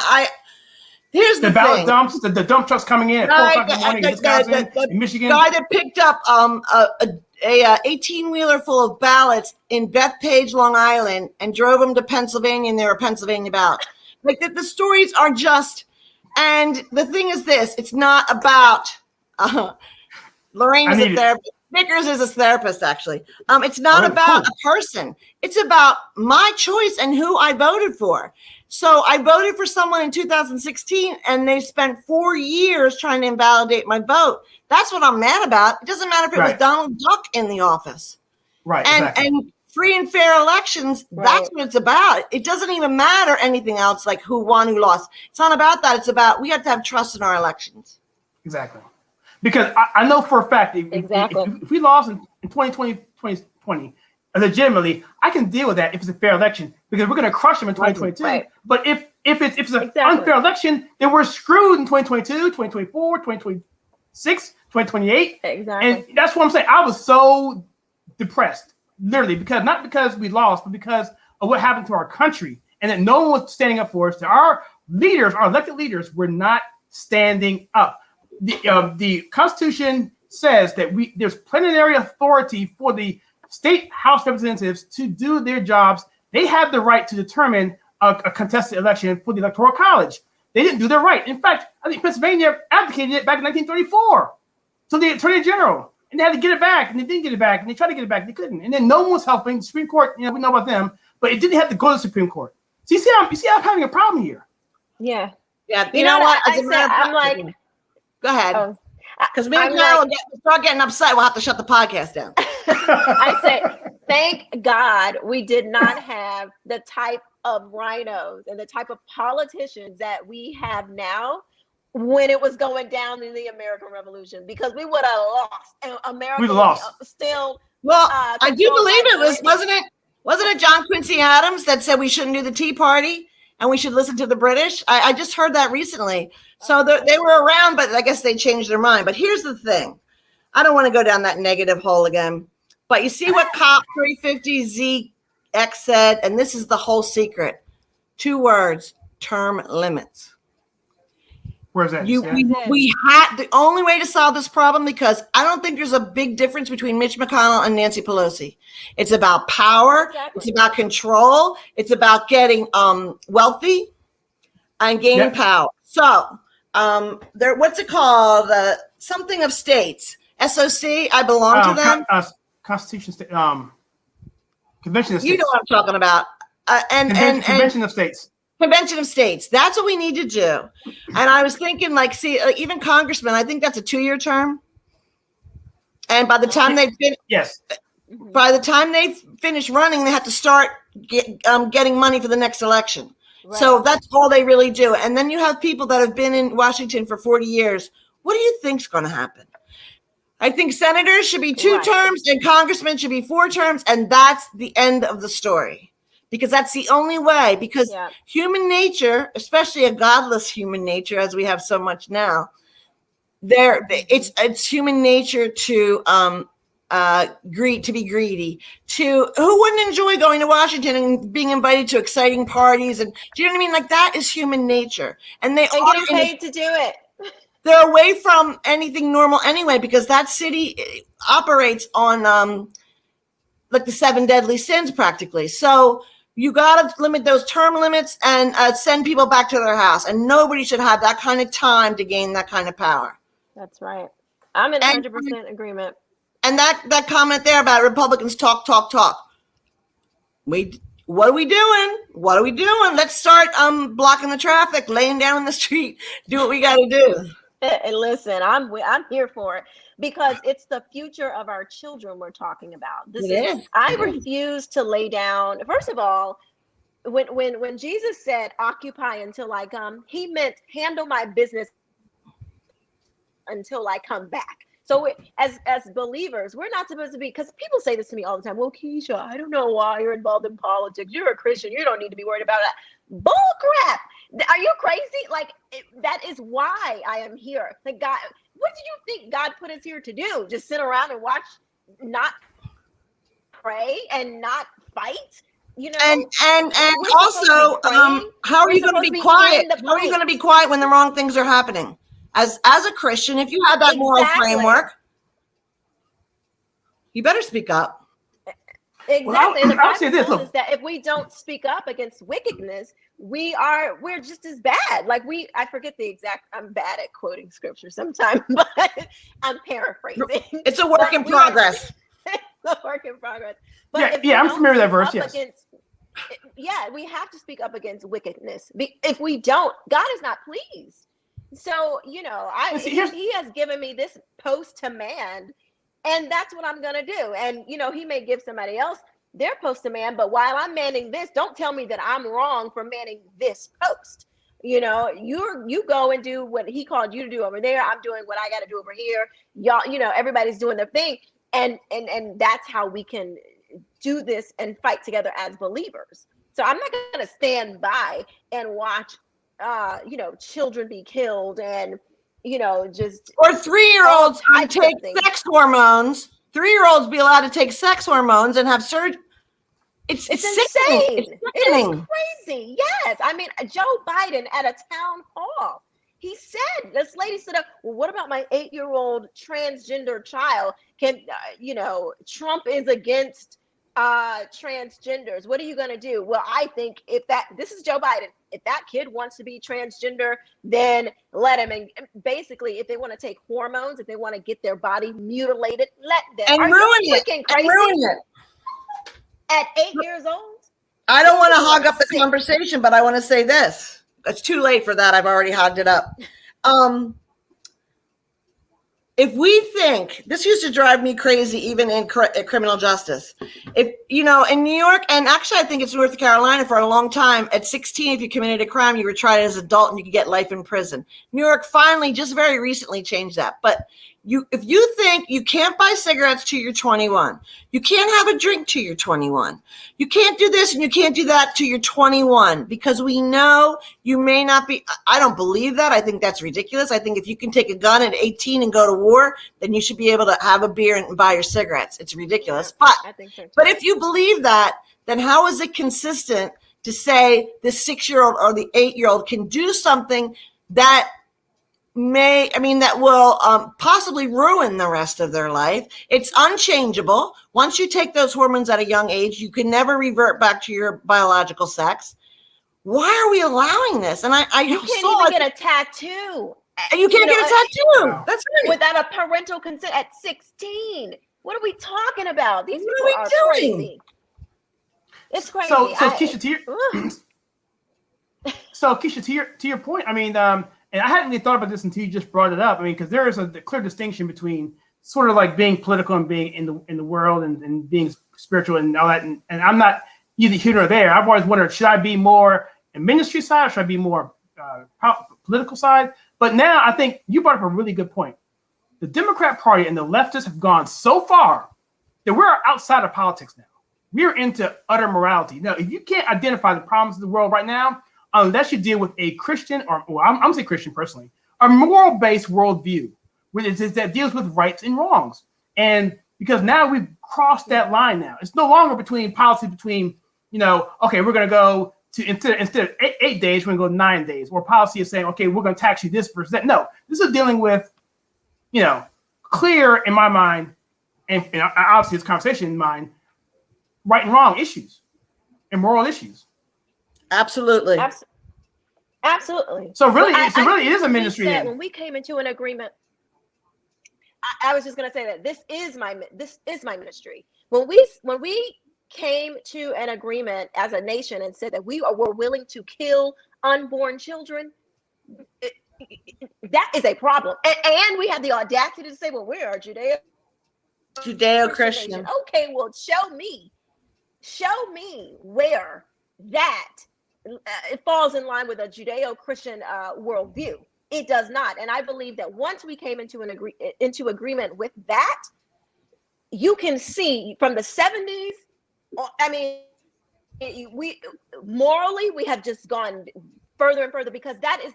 here's the
ballot
thing.
dumps, the dump trucks coming in at 4:00 in the morning in Wisconsin, in Michigan.
Guy that picked up a 18-wheeler full of ballots in Bethpage, Long Island, and drove them to Pennsylvania, and they were Pennsylvania ballots. Like the stories are just, and the thing is this: it's not about Lorraine is a therapist. Vickers is a therapist, actually. It's not about a person. It's about my choice and who I voted for. So I voted for someone in 2016, and they spent 4 years trying to invalidate my vote. That's what I'm mad about. It doesn't matter if it was Donald Duck in the office.
Right.
And free and fair elections, that's what it's about. It doesn't even matter anything else, like who won, who lost. It's not about that. It's about we have to have trust in our elections.
Exactly. Because I know for a fact, if we lost in 2020, legitimately, I can deal with that if it's a fair election. because we're going to crush them in 2022.
Right.
But if it's an
Exactly.
unfair election, then we're screwed in 2022, 2024, 2026, 2028.
Exactly.
And that's what I'm saying. I was so depressed, literally, not because we lost, but because of what happened to our country, and that no one was standing up for us. That our leaders, our elected leaders, were not standing up. The Constitution says that there's plenary authority for the state House representatives to do their jobs. They have the right to determine a contested election for the Electoral College. They didn't do their right. In fact, I think Pennsylvania advocated it back in 1934. So the Attorney General, and they had to get it back, and they didn't get it back, and they tried to get it back, they couldn't. And then no one was helping. The Supreme Court, we know about them, but it didn't have to go to the Supreme Court. So you see I'm having a problem here.
Yeah.
Yeah. You know what?
I'm like,
go ahead. Because me and
I'm
Carol
like-
start getting upset, we'll have to shut the podcast down.
I say, thank God we did not have the type of RINOs and the type of politicians that we have now when it was going down in the American Revolution, because we would have lost. And America
We'd lost.
Still.
Well, I do
controlled
believe
by
it was,
Britain.
wasn't it John Quincy Adams that said we shouldn't do the Tea Party and we should listen to the British? I just heard that recently. So they were around, but I guess they changed their mind. But here's the thing. I don't want to go down that negative hole again. But you see what Cop 350ZX said, and this is the whole secret. 2 words, term limits.
Where's that?
We had the only way to solve this problem, because I don't think there's a big difference between Mitch McConnell and Nancy Pelosi. It's about power.
Exactly.
It's about control. It's about getting wealthy and gaining power. So what's it called? Something of states. SOC. I belong to them.
Constitution State. Convention of States.
You know what I'm talking about.
Convention of States.
Convention of States. That's what we need to do. And I was thinking, even congressmen, I think that's a 2-year term. And by the time they finish running, they have to start getting money for the next election. Right. So that's all they really do. And then you have people that have been in Washington for 40 years. What do you think's going to happen? I think senators should be 2 terms and congressmen should be 4 terms. And that's the end of the story. Because that's the only way. Because human nature, especially a godless human nature, as we have so much now, it's human nature to be greedy. Who wouldn't enjoy going to Washington and being invited to exciting parties? And do you know what I mean? Like, that is human nature, and getting
paid to do it.
They're away from anything normal anyway, because that city operates on like the 7 deadly sins practically. So you got to limit those term limits and send people back to their house. And nobody should have that kind of time to gain that kind of power.
That's right. I'm in 100% agreement.
And that comment there about Republicans talk. What are we doing? What are we doing? Let's start blocking the traffic, laying down in the street, do what we got to do.
And listen, I'm here for it, because it's the future of our children we're talking about. I refuse to lay down. First of all, when Jesus said occupy until I come, he meant handle my business until I come back. So as believers, we're not supposed to be, because people say this to me all the time. Well, Keisha, I don't know why you're involved in politics. You're a Christian. You don't need to be worried about that. Bull crap. Are you crazy? That is why I am here. Like, God, what do you think God put us here to do? Just sit around and watch, not pray and not fight? You know,
and also, how are you going to be quiet? How are you going to be quiet when the wrong things are happening? As a Christian, if you have that moral framework, you better speak up.
Exactly.
Well, I'll say this: look,
that if we don't speak up against wickedness, we're just as bad. I forget the exact. I'm bad at quoting scripture sometimes, but I'm paraphrasing.
It's a work in progress.
It's a work in progress. But
I'm familiar with that verse.
Yes. We have to speak up against wickedness. If we don't, God is not pleased. So, he has given me this post to man, and that's what I'm going to do. And, he may give somebody else their post to man, but while I'm manning this, don't tell me that I'm wrong for manning this post. You go and do what he called you to do over there. I'm doing what I got to do over here. Y'all, everybody's doing their thing. And that's how we can do this and fight together as believers. So I'm not going to stand by and watch, children be killed and, just.
Or 3-year-olds take sex hormones. 3-year-olds be allowed to take sex hormones and have surgery. It's
insane.
It's
it is crazy. Yes. I mean, Joe Biden at a town hall, he said, this lady stood up, well, what about my 8-year-old transgender child? Trump is against transgenders. What are you going to do? Well, I think this is Joe Biden, if that kid wants to be transgender, then let him. And basically, if they want to take hormones, if they want to get their body mutilated, let them.
And ruin it.
At 8 years old?
I don't want to hog up the conversation, but I want to say this. It's too late for that. I've already hogged it up. If we think, this used to drive me crazy, even in criminal justice. If, in New York, and actually I think it's North Carolina for a long time, at 16, if you committed a crime, you were tried as an adult and you could get life in prison. New York finally, just very recently changed that. But if you think you can't buy cigarettes till you're 21, you can't have a drink till you're 21, you can't do this and you can't do that till you're 21, because we know you may not be. I don't believe that. I think that's ridiculous. I think if you can take a gun at 18 and go to war, then you should be able to have a beer and buy your cigarettes. It's ridiculous. But
I think so too.
But if you believe that, then how is it consistent to say the 6-year-old or the 8-year-old can do something that will possibly ruin the rest of their life? It's unchangeable. Once you take those hormones at a young age, you can never revert back to your biological sex. Why are we allowing this? And
you can't even get a tattoo.
You can't get a tattoo. That's right.
Without a parental consent at 16. What are we talking about? These people are crazy. It's crazy.
So Keisha, to your point, I mean, and I hadn't really thought about this until you just brought it up. I mean, because there is a clear distinction between sort of like being political and being in the world and being spiritual and all that. And I'm not either here nor there. I've always wondered, should I be more in ministry side or should I be more political side? But now I think you brought up a really good point. The Democrat Party and the leftists have gone so far that we're outside of politics now. We're into utter morality. Now, if you can't identify the problems of the world right now, unless you deal with a Christian, I'm going to say Christian personally, a moral-based worldview, that deals with rights and wrongs. And because now we've crossed that line now. It's no longer policy between, okay, we're going to go to, instead of 8 days, we're going to go 9 days. Or policy is saying, okay, we're going to tax you this versus that. No, this is dealing with, clear in my mind, and obviously this conversation in mind, right and wrong issues and moral issues.
Absolutely.
Absolutely.
So really, it is a ministry.
When we came into an agreement, I was just going to say that this is my ministry. When we came to an agreement as a nation and said that we were willing to kill unborn children, that is a problem. And we had the audacity to say, well, we are Judeo-Christian. Okay, well, show me where that it falls in line with a Judeo-Christian worldview. It does not. And I believe that once we came into agreement with that, you can see from the 70s, I mean, we have just gone further and further, because that is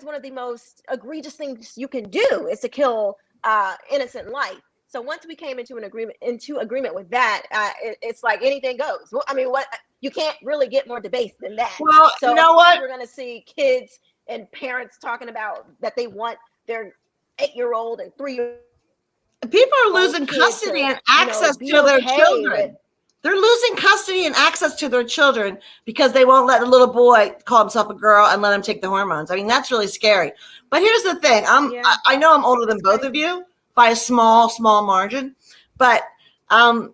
one of the most egregious things you can do, is to kill innocent life. So once we came into agreement with that, it's like anything goes. Well, I mean, you can't really get more debased than that.
Well,
so
you know what?
We're going to see kids and parents talking about that they want their 8-year-old and 3-year-old.
People are losing custody and access to their children. They're losing custody and access to their children because they won't let a little boy call himself a girl and let him take the hormones. I mean, that's really scary. But here's the thing. I know I'm older than both of you by a small margin. But I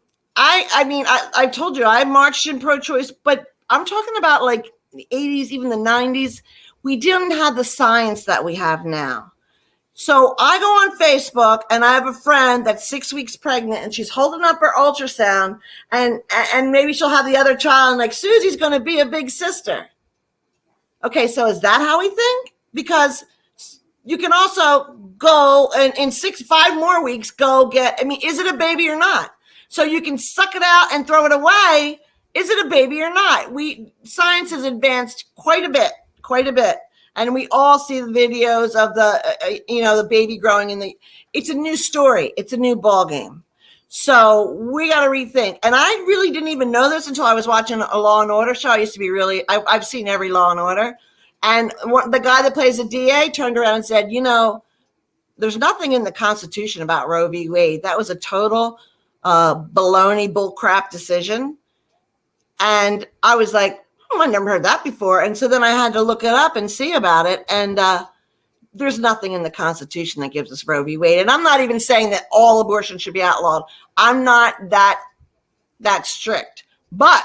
told you I marched in pro-choice, but I'm talking about like the 80s, even the 90s. We didn't have the science that we have now. So I go on Facebook and I have a friend that's 6 weeks pregnant and she's holding up her ultrasound and maybe she'll have the other child and like, Susie's going to be a big sister. Okay, so is that how we think? Because you can also go and in 5 more weeks go get, is it a baby or not? So you can suck it out and throw it away is it a baby or not? Science has advanced quite a bit. And we all see the videos of the baby growing it's a new story. It's a new ball game. So we got to rethink. And I really didn't even know this until I was watching a Law and Order show. I used to be I've seen every Law and Order. And the guy that plays the DA turned around and said, there's nothing in the Constitution about Roe v. Wade. That was a total baloney bullcrap decision. And I was like, I never heard that before. And so then I had to look it up and see about it. And there's nothing in the Constitution that gives us Roe v. Wade. And I'm not even saying that all abortion should be outlawed. I'm not that strict. But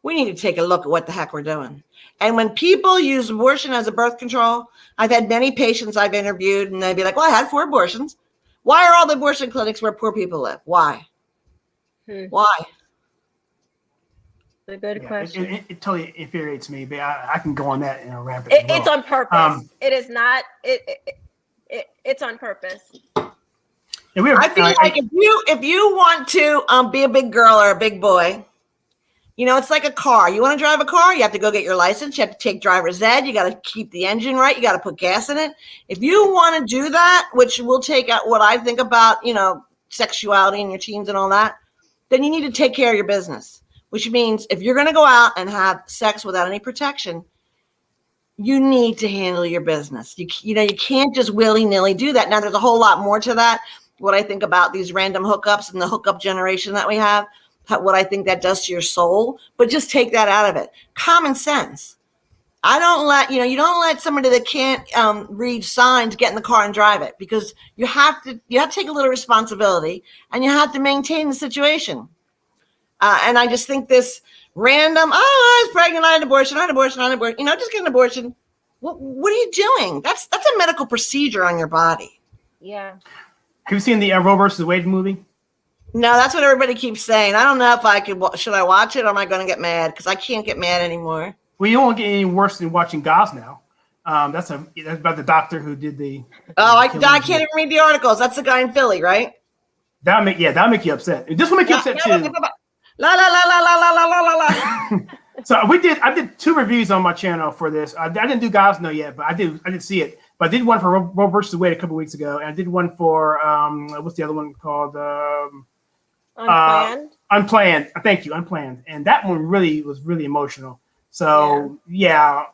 we need to take a look at what the heck we're doing. And when people use abortion as a birth control, I've had many patients I've interviewed, and they'd be like, well, I had 4 abortions. Why are all the abortion clinics where poor people live? Why? Why?
A good question.
It totally infuriates me, but I can go on that in a rabbit.
It's on purpose. It is not. It's on purpose.
I feel like if you want to be a big girl or a big boy, it's like a car. You want to drive a car, you have to go get your license. You have to take driver's ed. You got to keep the engine right. You got to put gas in it. If you want to do that, which will take out what I think about, sexuality in your teens and all that, then you need to take care of your business. Which means if you're going to go out and have sex without any protection, you need to handle your business. You can't just willy-nilly do that. Now, there's a whole lot more to that. What I think about these random hookups and the hookup generation that we have, what I think that does to your soul, but just take that out of it. Common sense. You don't let somebody that can't read signs get in the car and drive it, because you have to take a little responsibility, and you have to maintain the situation. And I just think this random, I was pregnant, I had an abortion, just get an abortion. What are you doing? That's a medical procedure on your body.
Yeah.
Have you seen the Roe versus Wade movie?
No, that's what everybody keeps saying. I don't know if I could. Should I watch it, or am I going to get mad? Because I can't get mad anymore.
Well, you won't get any worse than watching Gauze now. That's about the doctor who did the.
Oh, I can't even read the articles. That's the guy in Philly, right?
That'll make you upset. This will make you upset too.
La la la la la la la la la.
So I did 2 reviews on my channel for this. I didn't do Gosno yet, but I did see it. But I did one for Roe versus Wade a couple weeks ago, and I did one for what's the other one called?
Unplanned.
Unplanned. Thank you, Unplanned. And that one was really emotional. So yeah.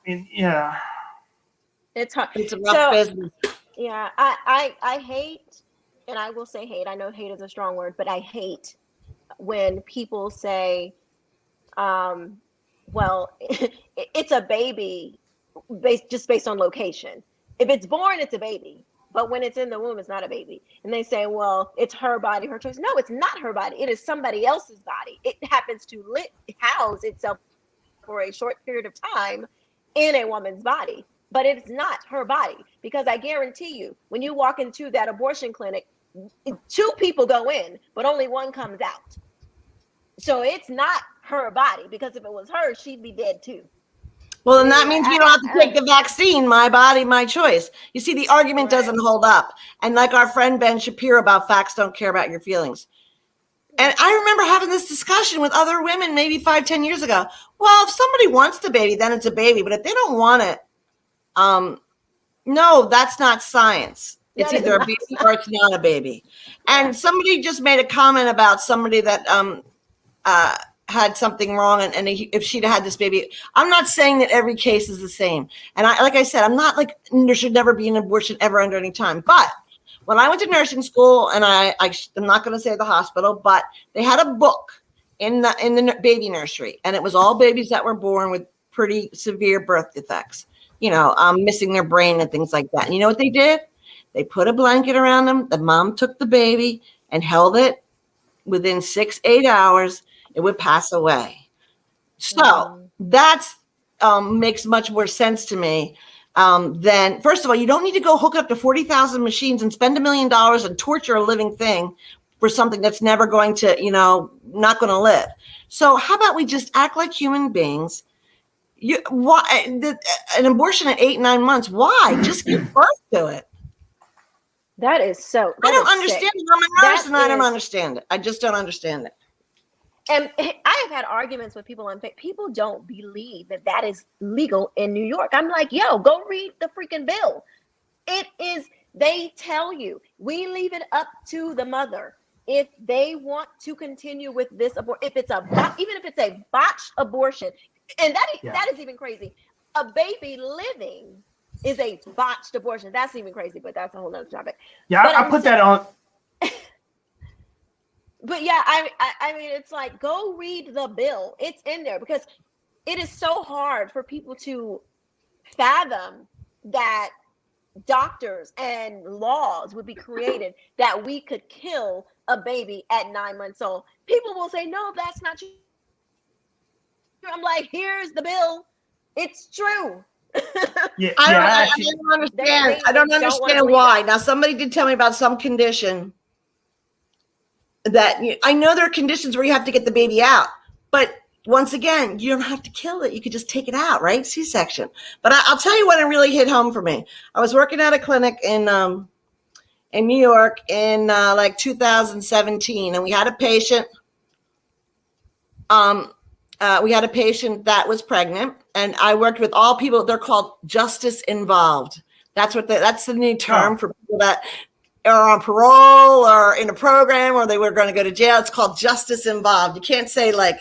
It's hard.
It's a rough business.
Yeah, I hate, and I will say hate. I know hate is a strong word, but I hate when people say, well, it's a baby based on location. If it's born, it's a baby. But when it's in the womb, it's not a baby. And they say, well, it's her body, her choice. No, it's not her body. It is somebody else's body. It happens to house itself for a short period of time in a woman's body. But it's not her body. Because I guarantee you, when you walk into that abortion clinic, 2 people go in, but only 1 comes out. So it's not her body, because if it was her, she'd be dead too.
Well, then that means you don't have to take the vaccine. My body, my choice. You see, the argument doesn't hold up. And like our friend Ben Shapiro about facts don't care about your feelings. And I remember having this discussion with other women maybe 5-10 years ago. Well, if somebody wants the baby, then it's a baby. But if they don't want it, no, that's not science. It's either a baby or it's not a baby. And somebody just made a comment about somebody that had something wrong, and if she'd had this baby. I'm not saying that every case is the same. And like I said, I'm not like there should never be an abortion ever under any time. But when I went to nursing school, and I'm not going to say the hospital, but they had a book in the baby nursery, and it was all babies that were born with pretty severe birth defects, missing their brain and things like that. And you know what they did? They put a blanket around them. The mom took the baby and held it. Within 6-8 hours, it would pass away. So that's makes much more sense to me than, first of all, you don't need to go hook up to 40,000 machines and spend $1 million and torture a living thing for something that's never going to, not going to live. So how about we just act like human beings? An abortion at 8-9 months? Why? Just give birth to it.
That is so.
I don't understand it. I'm a nurse, and I don't understand it. I just don't understand it.
And I have I've had arguments with people on Facebook. People don't believe that that is legal in New York. I'm like, yo, go read the freaking bill. It is. They tell you, we leave it up to the mother if they want to continue with this abortion. If it's even if it's a botched abortion, and that is even crazy. A baby living is a botched abortion. That's even crazy, but that's a whole nother topic.
Yeah, I put that on.
But yeah, I mean, it's like, go read the bill. It's in there because it is so hard for people to fathom that doctors and laws would be created that we could kill a baby at 9 months old. People will say, no, that's not true. I'm like, here's the bill. It's true.
I don't understand. I don't understand why. Now, somebody did tell me about some condition that I know there are conditions where you have to get the baby out, but once again, you don't have to kill it. You could just take it out, right? C-section. But I'll tell you when it really hit home for me. I was working at a clinic in New York in like 2017, and we had a patient. We had a patient that was pregnant, and I worked with all people. They're called justice involved. That's the new term for people that are on parole or in a program or they were going to go to jail. It's called justice involved. You can't say like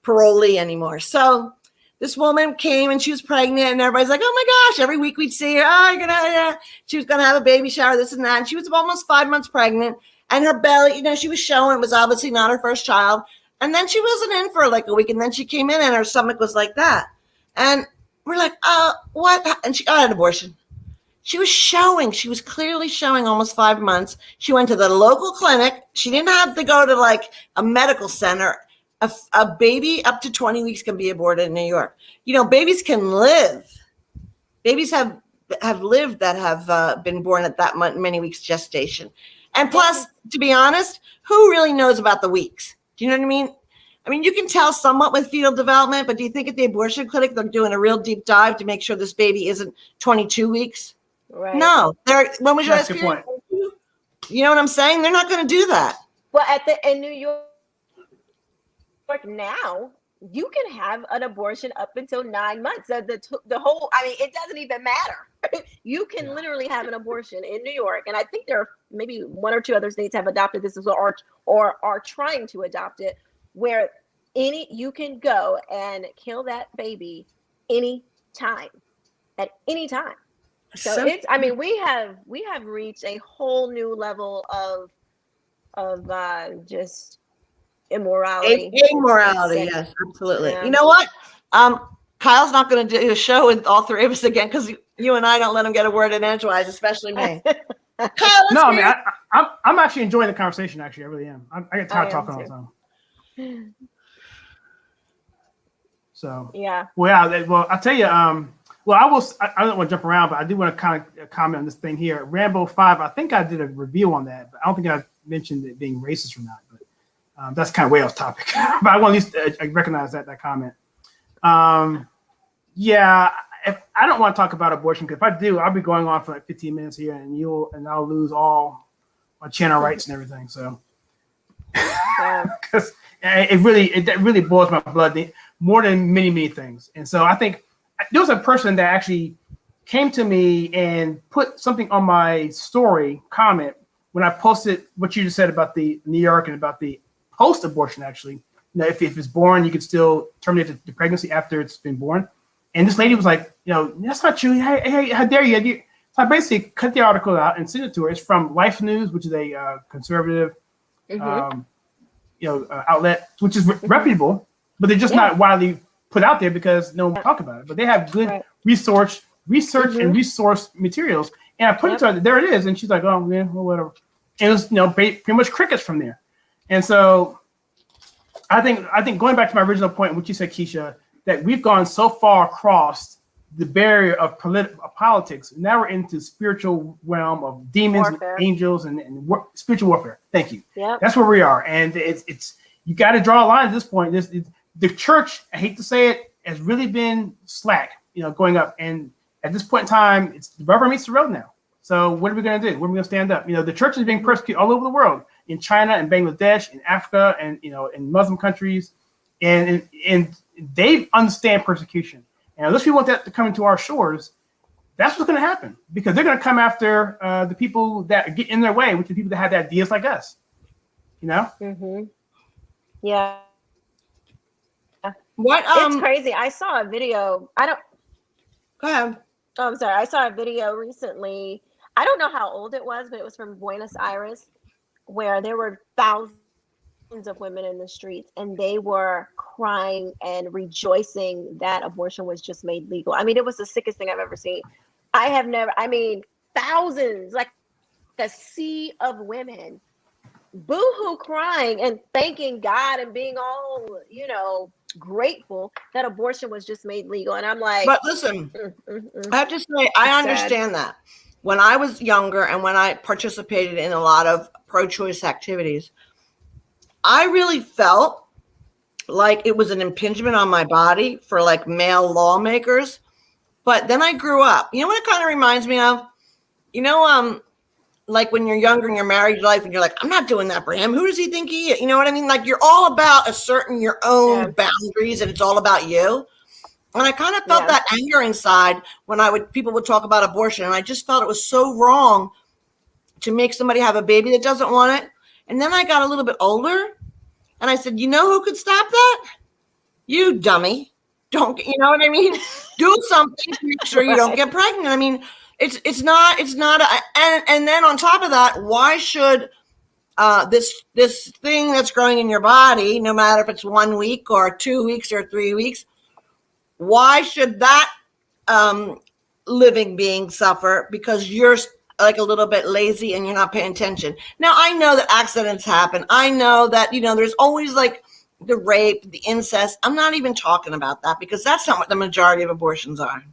parolee anymore. So this woman came and she was pregnant, and everybody's like, oh my gosh, every week we'd see her. Oh, she was going to have a baby shower, this and that. And she was almost 5 months pregnant, and her belly, she was showing, it was obviously not her first child. And then she wasn't in for like a week, and then she came in and her stomach was like that. And we're like, what? And she got an abortion. She was clearly showing almost 5 months. She went to the local clinic. She didn't have to go to like a medical center. A baby up to 20 weeks can be aborted in New York. Babies can live. Babies have lived that have been born at that many weeks gestation. And plus, to be honest, who really knows about the weeks? Do you know what I mean? I mean, you can tell somewhat with fetal development, but do you think at the abortion clinic they're doing a real deep dive to make sure this baby isn't 22 weeks?
Right.
No. When was your
That's a good point.
You know what I'm saying? They're not going to do that.
Well, in New York now, you can have an abortion up until 9 months. The whole, I mean, it doesn't even matter. You can literally have an abortion in New York, and I think there are maybe 1 or 2 other states have adopted this as well, or are trying to adopt it, where you can go and kill that baby at any time. So it's, I mean, we have reached a whole new level of just immorality.
Immorality, yes, absolutely. Yeah. You know what? Kyle's not going to do a show with all 3 of us again because you and I don't let him get a word in edgewise, especially me. Kyle,
I mean, I'm actually enjoying the conversation. Actually, I really am. I get tired of talking all the time. So
yeah.
Well, I'll tell you. Well, I don't want to jump around, but I do want to kind of comment on this thing here. Rambo 5. I think I did a review on that, but I don't think I mentioned it being racist or not. But that's kind of way off topic. But I want at least recognize that comment. Yeah, I don't want to talk about abortion because if I do, I'll be going on for like 15 minutes here, and I'll lose all my channel rights and everything. So, because it really boils my blood more than many things. And so I think there was a person that actually came to me and put something on my story comment when I posted what you just said about the New York and about the post-abortion. Actually, if it's born, you can still terminate the pregnancy after it's been born. And this lady was like, that's not true. Hey, how dare you? So I basically cut the article out and sent it to her. It's from Life News, which is a conservative, outlet, which is reputable, but they're just not widely put out there because no one talk about it. But they have good research and resource materials. And I put it to her. There it is, and she's like, oh yeah, well, whatever. And it was pretty much crickets from there. And so I think going back to my original point, which you said, Keisha, that we've gone so far across the barrier of politics. Now we're into spiritual realm of demons, warfare. And angels, and spiritual warfare. Thank you. Yep. That's where we are. And it's you got to draw a line at this point. The church, I hate to say it, has really been slack, going up. And at this point in time, it's the rubber meets the road now. So what are we going to do? When are we going to stand up? The church is being persecuted all over the world, in China and Bangladesh, in Africa, and in Muslim countries. and they understand persecution. And unless we want that to come into our shores, that's what's going to happen, because they're going to come after the people that get in their way, which are people that have ideas like us. You know?
Mm-hmm. Yeah.
What?
It's crazy. I saw a video.
Go ahead.
Oh, I'm sorry. I saw a video recently. I don't know how old it was, but it was from Buenos Aires, where there were thousands of women in the streets, and they were crying and rejoicing that abortion was just made legal. I mean, it was the sickest thing I've ever seen. Thousands, like a sea of women, boo-hoo crying and thanking God and being all, grateful that abortion was just made legal. And I'm like,
but listen, I have to say, I understand that. When I was younger and when I participated in a lot of pro-choice activities, I really felt like it was an impingement on my body for like male lawmakers. But then I grew up. You know what it kind of reminds me of? Like when you're younger in your married life and you're like, I'm not doing that for him. Who does he think he is? You know what I mean? Like you're all about asserting your own boundaries and it's all about you. And I kind of felt that anger inside when people would talk about abortion. And I just felt it was so wrong to make somebody have a baby that doesn't want it. And then I got a little bit older and I said, you know who could stop that? You dummy. Don't, you know what I mean? Do something to make sure you don't get pregnant. I mean, it's not, and then on top of that, why should this thing that's growing in your body, no matter if it's 1 week or 2 weeks or 3 weeks, why should that living being suffer because you're like a little bit lazy and you're not paying attention? Now, I know that accidents happen. I know that, there's always like the rape, the incest. I'm not even talking about that because that's not what the majority of abortions are.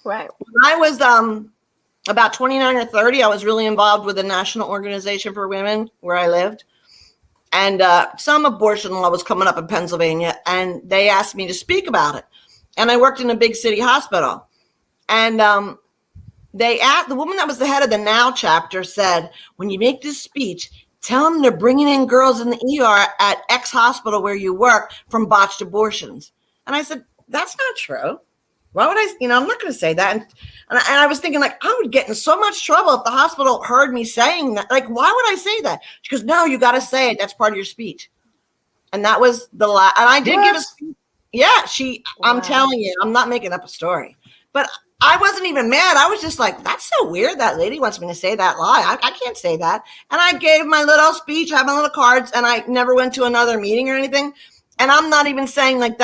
Right.
When I was about 29 or 30, I was really involved with a national organization for women where I lived. And some abortion law was coming up in Pennsylvania, and they asked me to speak about it. And I worked in a big city hospital. And they asked, the woman that was the head of the NOW chapter said, when you make this speech, tell them they're bringing in girls in the ER at X hospital where you work from botched abortions. And I said, that's not true. Why would I, I'm not going to say that. And I was thinking like, I would get in so much trouble if the hospital heard me saying that. Like, why would I say that? She goes, no, you got to say it. That's part of your speech. And that was the last, and I did give a speech. Yeah, I'm telling you, I'm not making up a story. But I wasn't even mad. I was just like, that's so weird. That lady wants me to say that lie. I can't say that. And I gave my little speech, I had my little cards, and I never went to another meeting or anything. And I'm not even saying like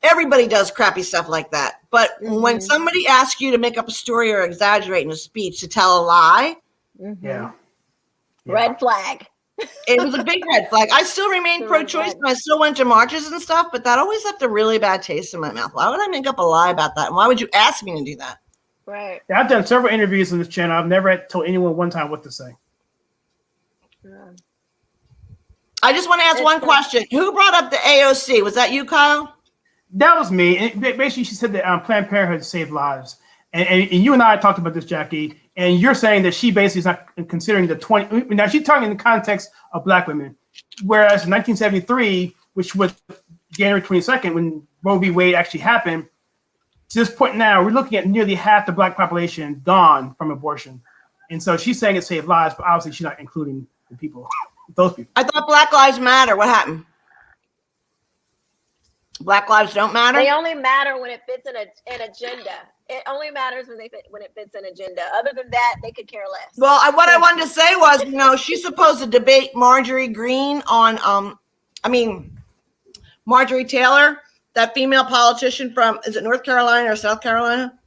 everybody does crappy stuff like that. But when somebody asks you to make up a story or exaggerate in a speech to tell a lie.
Yeah.
Red flag.
It was a big red flag. I still remained pro-choice and I still went to marches and stuff, but that always left a really bad taste in my mouth. Why would I make up a lie about that? And why would you ask me to do that?
Right.
Yeah, I've done several interviews on this channel. I've never told anyone one time what to say.
Yeah.
I just want to ask one question. Who brought up the AOC? Was that you, Kyle?
That was me. And basically, she said that Planned Parenthood saved lives. And you and I talked about this, Jackie, and you're saying that she basically is not considering the 20. Now, she's talking in the context of Black women, whereas in 1973, which was January 22nd, when Roe v. Wade actually happened, to this point now, we're looking at nearly half the Black population gone from abortion. And so she's saying it saved lives, but obviously she's not including the people, those people.
I thought Black Lives Matter. What happened? Black lives don't matter?
They only matter when it fits an agenda. It only matters when it fits an agenda. Other than that, they could care less.
Well, what I wanted to say was, she's supposed to debate Marjorie Greene on, Marjorie Taylor, that female politician from, is it North Carolina or South Carolina?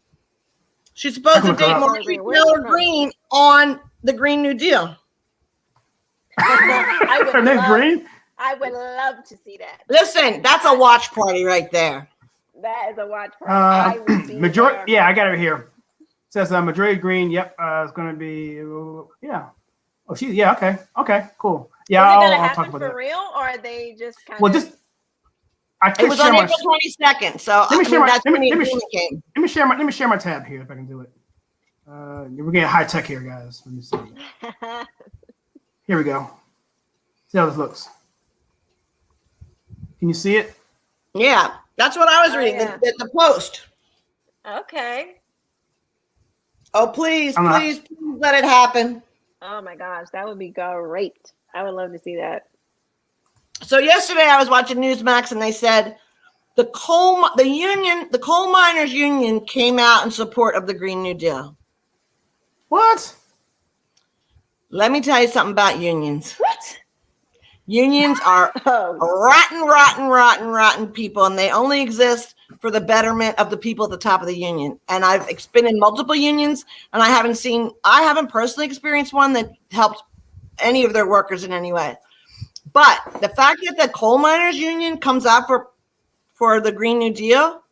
She's supposed to debate Marjorie Taylor Greene on the Green New Deal.
Her name Green?
I would love to see that.
Listen, that's a watch party right there.
That is a watch party.
Majority, yeah, I got it here. It says Majority Green. Yep, it's going to be yeah. Oh, okay, cool. Yeah,
is it gonna
I'll
happen
talk about
for
that.
real, or are they just kind
well,
of?
Just
it was on April 22nd. So
let me share my tab here if I can do it. We're getting high tech here, guys. Let me see. Here we go. See how this looks. Can you see it?
Yeah, that's what I was reading.
Yeah.
The Post.
Okay.
Oh, please,
I'm not-
please let it happen.
Oh my gosh, that would be great. I would love to see that.
So yesterday I was watching Newsmax and they said the coal miners union came out in support of the Green New Deal.
What?
Let me tell you something about unions.
What?
Unions are
Oh,
rotten people, and they only exist for the betterment of the people at the top of the union. And I've been in multiple unions, and I haven't personally experienced one that helped any of their workers in any way. But the fact that the coal miners union comes out for the Green New Deal,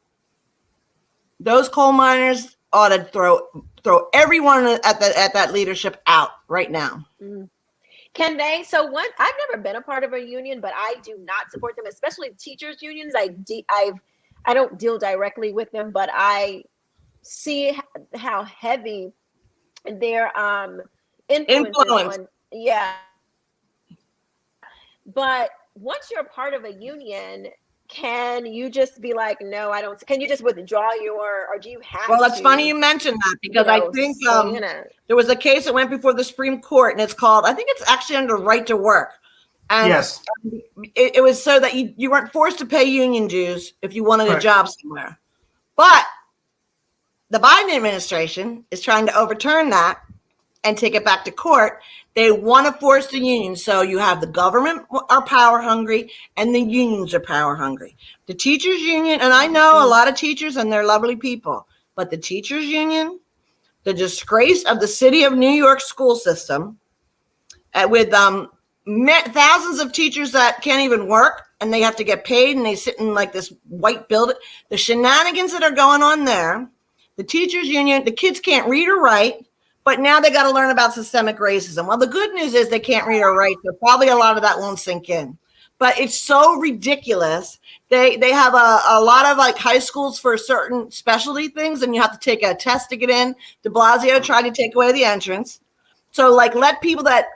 those coal miners ought to throw everyone at that leadership out right now.
can they? So one, I've never been a part of a union, but I do not support them, especially teachers unions. I don't deal directly with them, but I see how heavy their influence is on. Yeah. But once you're a part of a union, can you just be like, no, I don't? Can you just withdraw or do you have
Well, it's
to,
funny you mentioned that because I think there was a case that went before the Supreme Court, and I think it's actually under right to work. And
Yes.
It was so that you weren't forced to pay union dues if you wanted
Right.
a job somewhere. But the Biden administration is trying to overturn that and take it back to court. They want to force the union. So you have the government are power hungry and the unions are power hungry. The teachers union, and I know a lot of teachers and they're lovely people, but the teachers union, the disgrace of the city of New York school system, with thousands of teachers that can't even work and they have to get paid and they sit in like this white building, the shenanigans that are going on there, the teachers union, the kids can't read or write. But now they got to learn about systemic racism. Well, the good news is they can't read or write, so probably a lot of that won't sink in. But it's so ridiculous. They have a lot of like high schools for certain specialty things, and you have to take a test to get in. De Blasio tried to take away the entrance. So like let people that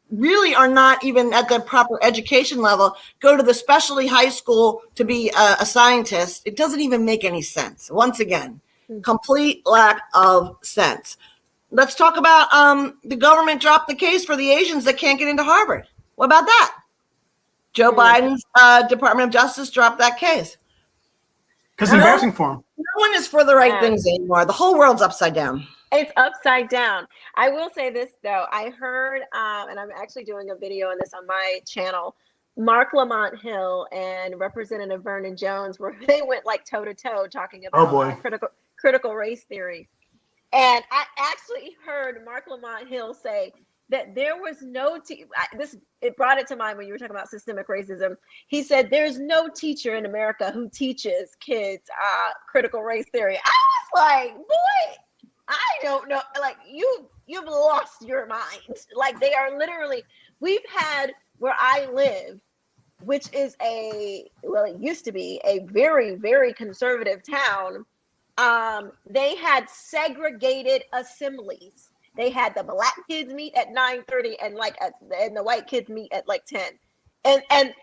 really are not even at the proper education level go to the specialty high school to be a scientist. It doesn't even make any sense. Once again, complete lack of sense. Let's talk about the government dropped the case for the Asians that can't get into Harvard. What about that? Joe Biden's Department of Justice dropped that case.
Because it's embarrassing for him.
No one is for the right things anymore. The whole world's upside down.
It's upside down. I will say this, though. I heard, and I'm actually doing a video on this on my channel, Mark Lamont Hill and Representative Vernon Jones, where they went like toe-to-toe talking about critical race theory. And I actually heard Mark Lamont Hill say that there was no it brought it to mind when you were talking about systemic racism. He said there's no teacher in America who teaches kids critical race theory. I was like, boy, I don't know. Like you've lost your mind. Like they are literally. We've had where I live, which is it used to be a very, very conservative town. They had segregated assemblies. They had the black kids meet at 9:30 and the white kids meet at like 10. And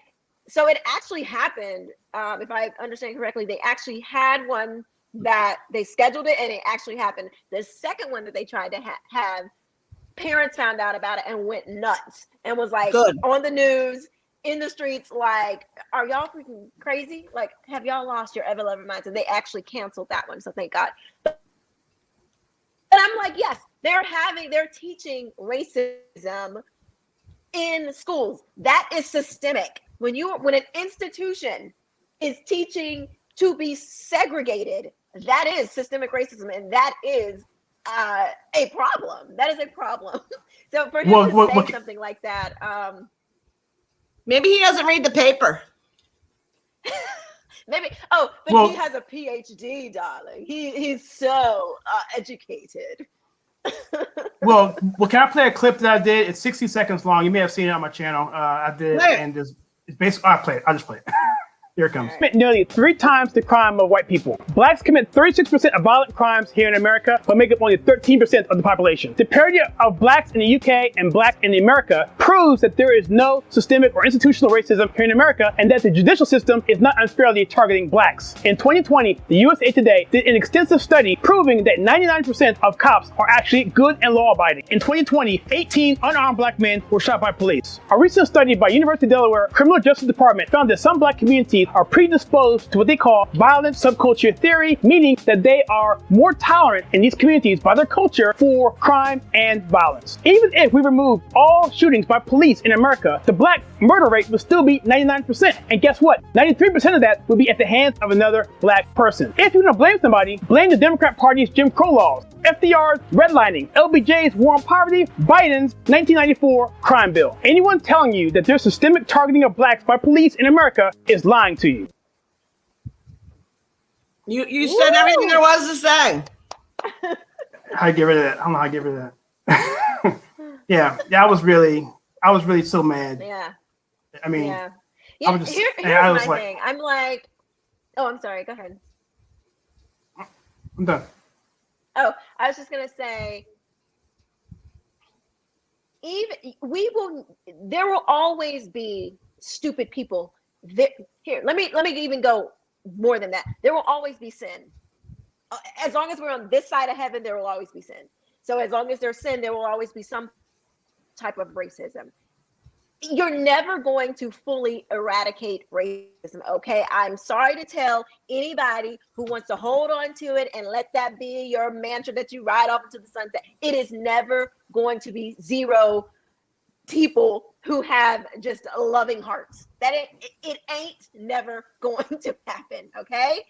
so it actually happened. If I understand correctly, they actually had one that they scheduled it and it actually happened. The second one that they tried to have, parents found out about it and went nuts and was like on the news, in the streets, like, are y'all freaking crazy? Like, have y'all lost your ever-loving minds? And they actually canceled that one, so thank God. But I'm like, yes, they're teaching racism in schools. That is systemic. When an institution is teaching to be segregated, that is systemic racism, and that is a problem. That is a problem. So for him to say something like that,
maybe he doesn't read the paper.
Maybe. Oh, but he has a PhD, darling. He's so educated.
Well, can I play a clip that I did? It's 60 seconds long. You may have seen it on my channel. I did, and it's basically. I'll just play it. Here it comes.
Commit nearly 3 times the crime of white people. Blacks commit 36% of violent crimes here in America, but make up only 13% of the population. The parity of blacks in the UK and black in America proves that there is no systemic or institutional racism here in America, and that the judicial system is not unfairly targeting blacks. In 2020, the USA Today did an extensive study proving that 99% of cops are actually good and law-abiding. In 2020, 18 unarmed black men were shot by police. A recent study by University of Delaware Criminal Justice Department found that some black communities are predisposed to what they call violent subculture theory, meaning that they are more tolerant in these communities by their culture for crime and violence. Even if we remove all shootings by police in America, the black murder rate would still be 99%. And guess what? 93% of that would be at the hands of another black person. If you want to blame somebody, blame the Democrat Party's Jim Crow laws, FDR's redlining, LBJ's war on poverty, Biden's 1994 crime bill. Anyone telling you that there's systemic targeting of blacks by police in America is lying to you.
You said everything there was to say.
I give her that. I don't know how to give her that. yeah, I was really so mad.
Yeah.
I mean,
yeah.
I was just,
here's
I was
my
like,
thing. I'm like, oh, I'm sorry. Go ahead.
I'm done.
Oh, I was just gonna say, there will always be stupid people. Here, let me even go more than that. There will always be sin. As long as we're on this side of heaven, there will always be sin. So as long as there's sin, there will always be some type of racism. You're never going to fully eradicate racism, okay? I'm sorry to tell anybody who wants to hold on to it and let that be your mantra that you ride off into the sunset. It is never going to be zero people who have just loving hearts. That it ain't never going to happen, okay?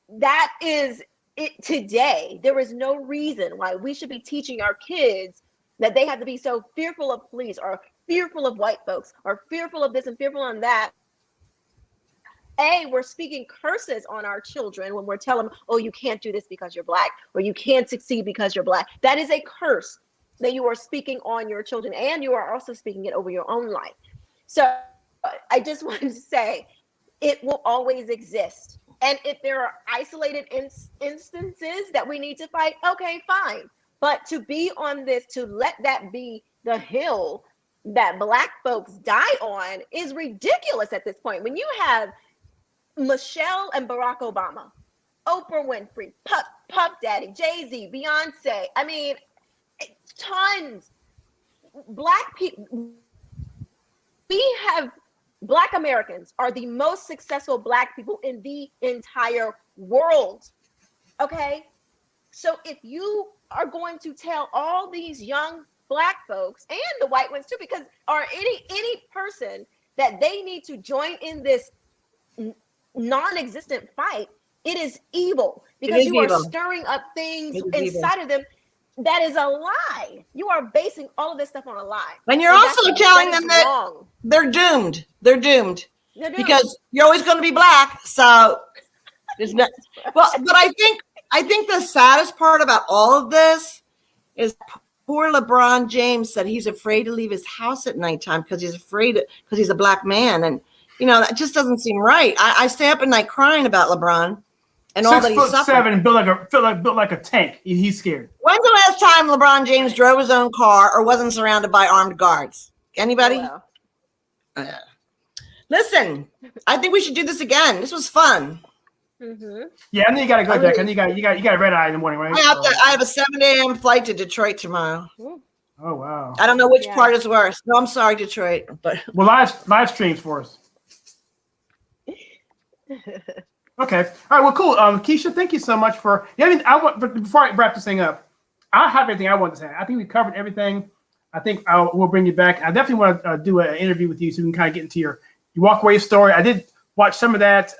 That is it today. There is no reason why we should be teaching our kids that they have to be so fearful of police or fearful of white folks or fearful of this and fearful of that. We're speaking curses on our children when we're telling them, oh, you can't do this because you're black, or you can't succeed because you're black. That is a curse that you are speaking on your children, and you are also speaking it over your own life. So I just wanted to say it will always exist. And if there are isolated instances that we need to fight, okay, fine. But to be on this, to let that be the hill that black folks die on is ridiculous at this point. When you have Michelle and Barack Obama, Oprah Winfrey, Puff Daddy, Jay-Z, Beyonce, I mean, tons. Black people, Black Americans are the most successful Black people in the entire world, okay? So if you are going to tell all these young Black folks and the white ones too, because or any person that they need to join in this non-existent fight, it is evil, because you are stirring up things inside of them. That is a lie. You are basing all of this stuff on a lie.
And you're also telling them that they're doomed. They're doomed. Because you're always going to be black. So there's no, well, but I think the saddest part about all of this is poor LeBron James said he's afraid to leave his house at nighttime because he's afraid, because he's a black man. And, you know, that just doesn't seem right. I stay up at night crying about LeBron and all that he's suffering.
6'7", built like a tank. He's scared.
When's the last time LeBron James drove his own car or wasn't surrounded by armed guards? Anybody?
Oh, wow.
Listen, I think we should do this again. This was fun.
Mm-hmm.
Yeah, I know you got to go, Jack. I know you got a red eye in the morning, right?
I have a 7 a.m. flight to Detroit tomorrow.
Oh wow!
I don't know which part is worse. No, I'm sorry, Detroit. But
well, live streams for us. Okay. All right. Well, cool. Keisha, thank you so much for. Yeah, before I wrap this thing up, I have everything I want to say. I think we covered everything. I think we'll bring you back. I definitely want to do an interview with you so we can kind of get into your walkaway story. I did watch some of that.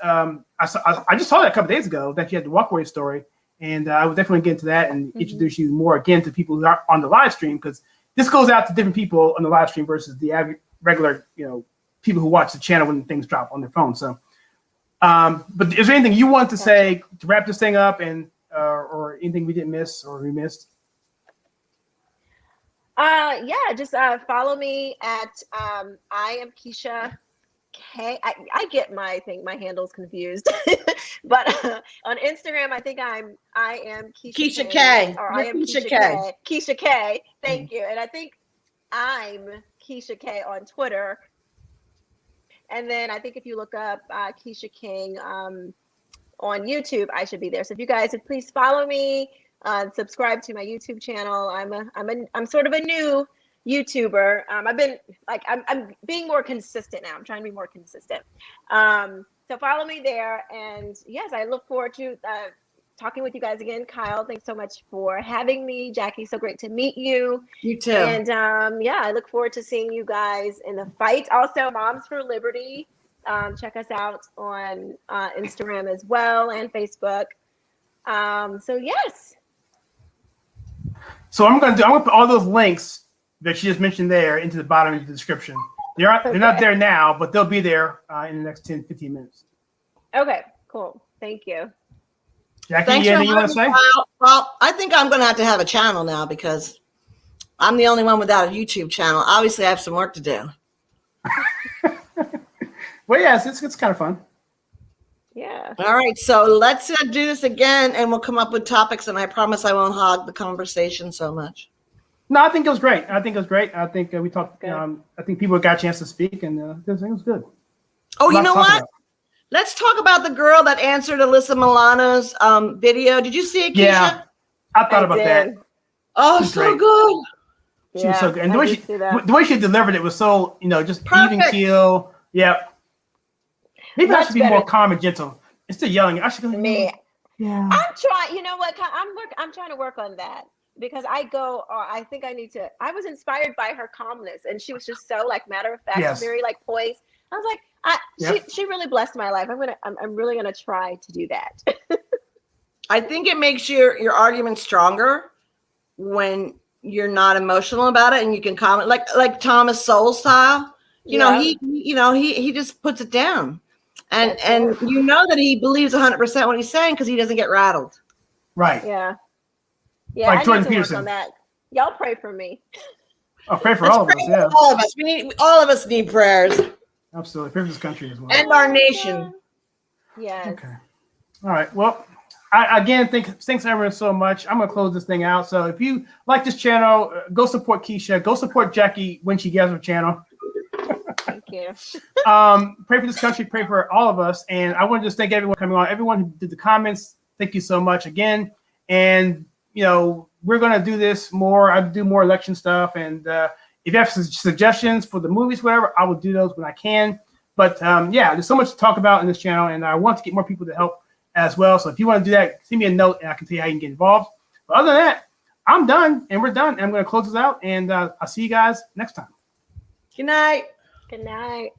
I just saw that a couple days ago that you had the walkaway story, and I would definitely get into that and introduce you more again to people who are on the live stream, because this goes out to different people on the live stream versus the regular, people who watch the channel when things drop on their phone. So, but is there anything you want to say to wrap this thing up, and or anything we didn't miss or we missed?
Just follow me at I am Keisha I get my handles confused, but on Instagram I think I am
Keisha K.
or
You're
I am
Keisha
Keisha
K.
K. Keisha K. Thank you. And I think I'm Keisha K on Twitter. And then I think if you look up Quisha King on YouTube, I should be there. So if you guys would please follow me, subscribe to my YouTube channel. I'm sort of a new YouTuber. I've been like I'm being more consistent now. I'm trying to be more consistent. So follow me there, and yes, I look forward to talking with you guys again. Kyle, thanks so much for having me. Jackie, so great to meet you.
You too.
And yeah, I look forward to seeing you guys in the fight. Also, Moms for Liberty. Check us out on Instagram as well and Facebook. So yes.
So I'm gonna put all those links that she just mentioned there into the bottom of the description. They're not there now, but they'll be there in the next 10-15 minutes.
Okay, cool. Thank you.
Jackie,
Thanks
anything you want to say?
Well, I think I'm going to have a channel now because I'm the only one without a YouTube channel. Obviously, I have some work to do.
Well, yes, it's kind of fun.
Yeah.
All right, so let's do this again, and we'll come up with topics, and I promise I won't hog the conversation so much.
No, I think it was great. I think we talked. I think people got a chance to speak, and I think it was good.
Oh, you know what? Let's talk about the girl that answered Alyssa Milano's video. Did you see it, Keisha?
Yeah, I thought about that.
Oh, so good.
She was so good, and the way she delivered it was so just
perfect.
Even keel. Yep. Maybe I should be more calm and gentle instead of yelling. I should go.
Me.
Yeah.
I'm trying. You know what? I'm trying to work on that because I think I need to. I was inspired by her calmness, and she was just so like matter of fact, very like poised. I was like, she really blessed my life. I'm really gonna try to do that.
I think it makes your argument stronger when you're not emotional about it and you can comment like Thomas Sowell style. He just puts it down. And you know that he believes 100% what he's saying because he doesn't get rattled.
Right.
Yeah. Yeah.
Like
I
Jordan
need to
Peterson.
work on that. Y'all pray for me.
Oh, pray for all of us. Yeah.
All of us. All of us need prayers.
Absolutely. Pray for this country as well.
And our nation.
Yes.
Okay. All right. Well, again, thanks everyone so much. I'm gonna close this thing out. So if you like this channel, go support Keisha. Go support Jackie when she gets her channel.
Thank you.
Pray for this country. Pray for all of us. And I want to just thank everyone coming on. Everyone who did the comments. Thank you so much again. And we're gonna do this more. I do more election stuff. And if you have suggestions for the movies, whatever, I will do those when I can. But there's so much to talk about in this channel, and I want to get more people to help as well. So if you want to do that, send me a note, and I can tell you how you can get involved. But other than that, I'm done, and we're done. And I'm going to close this out, and I'll see you guys next time.
Good night.
Good night.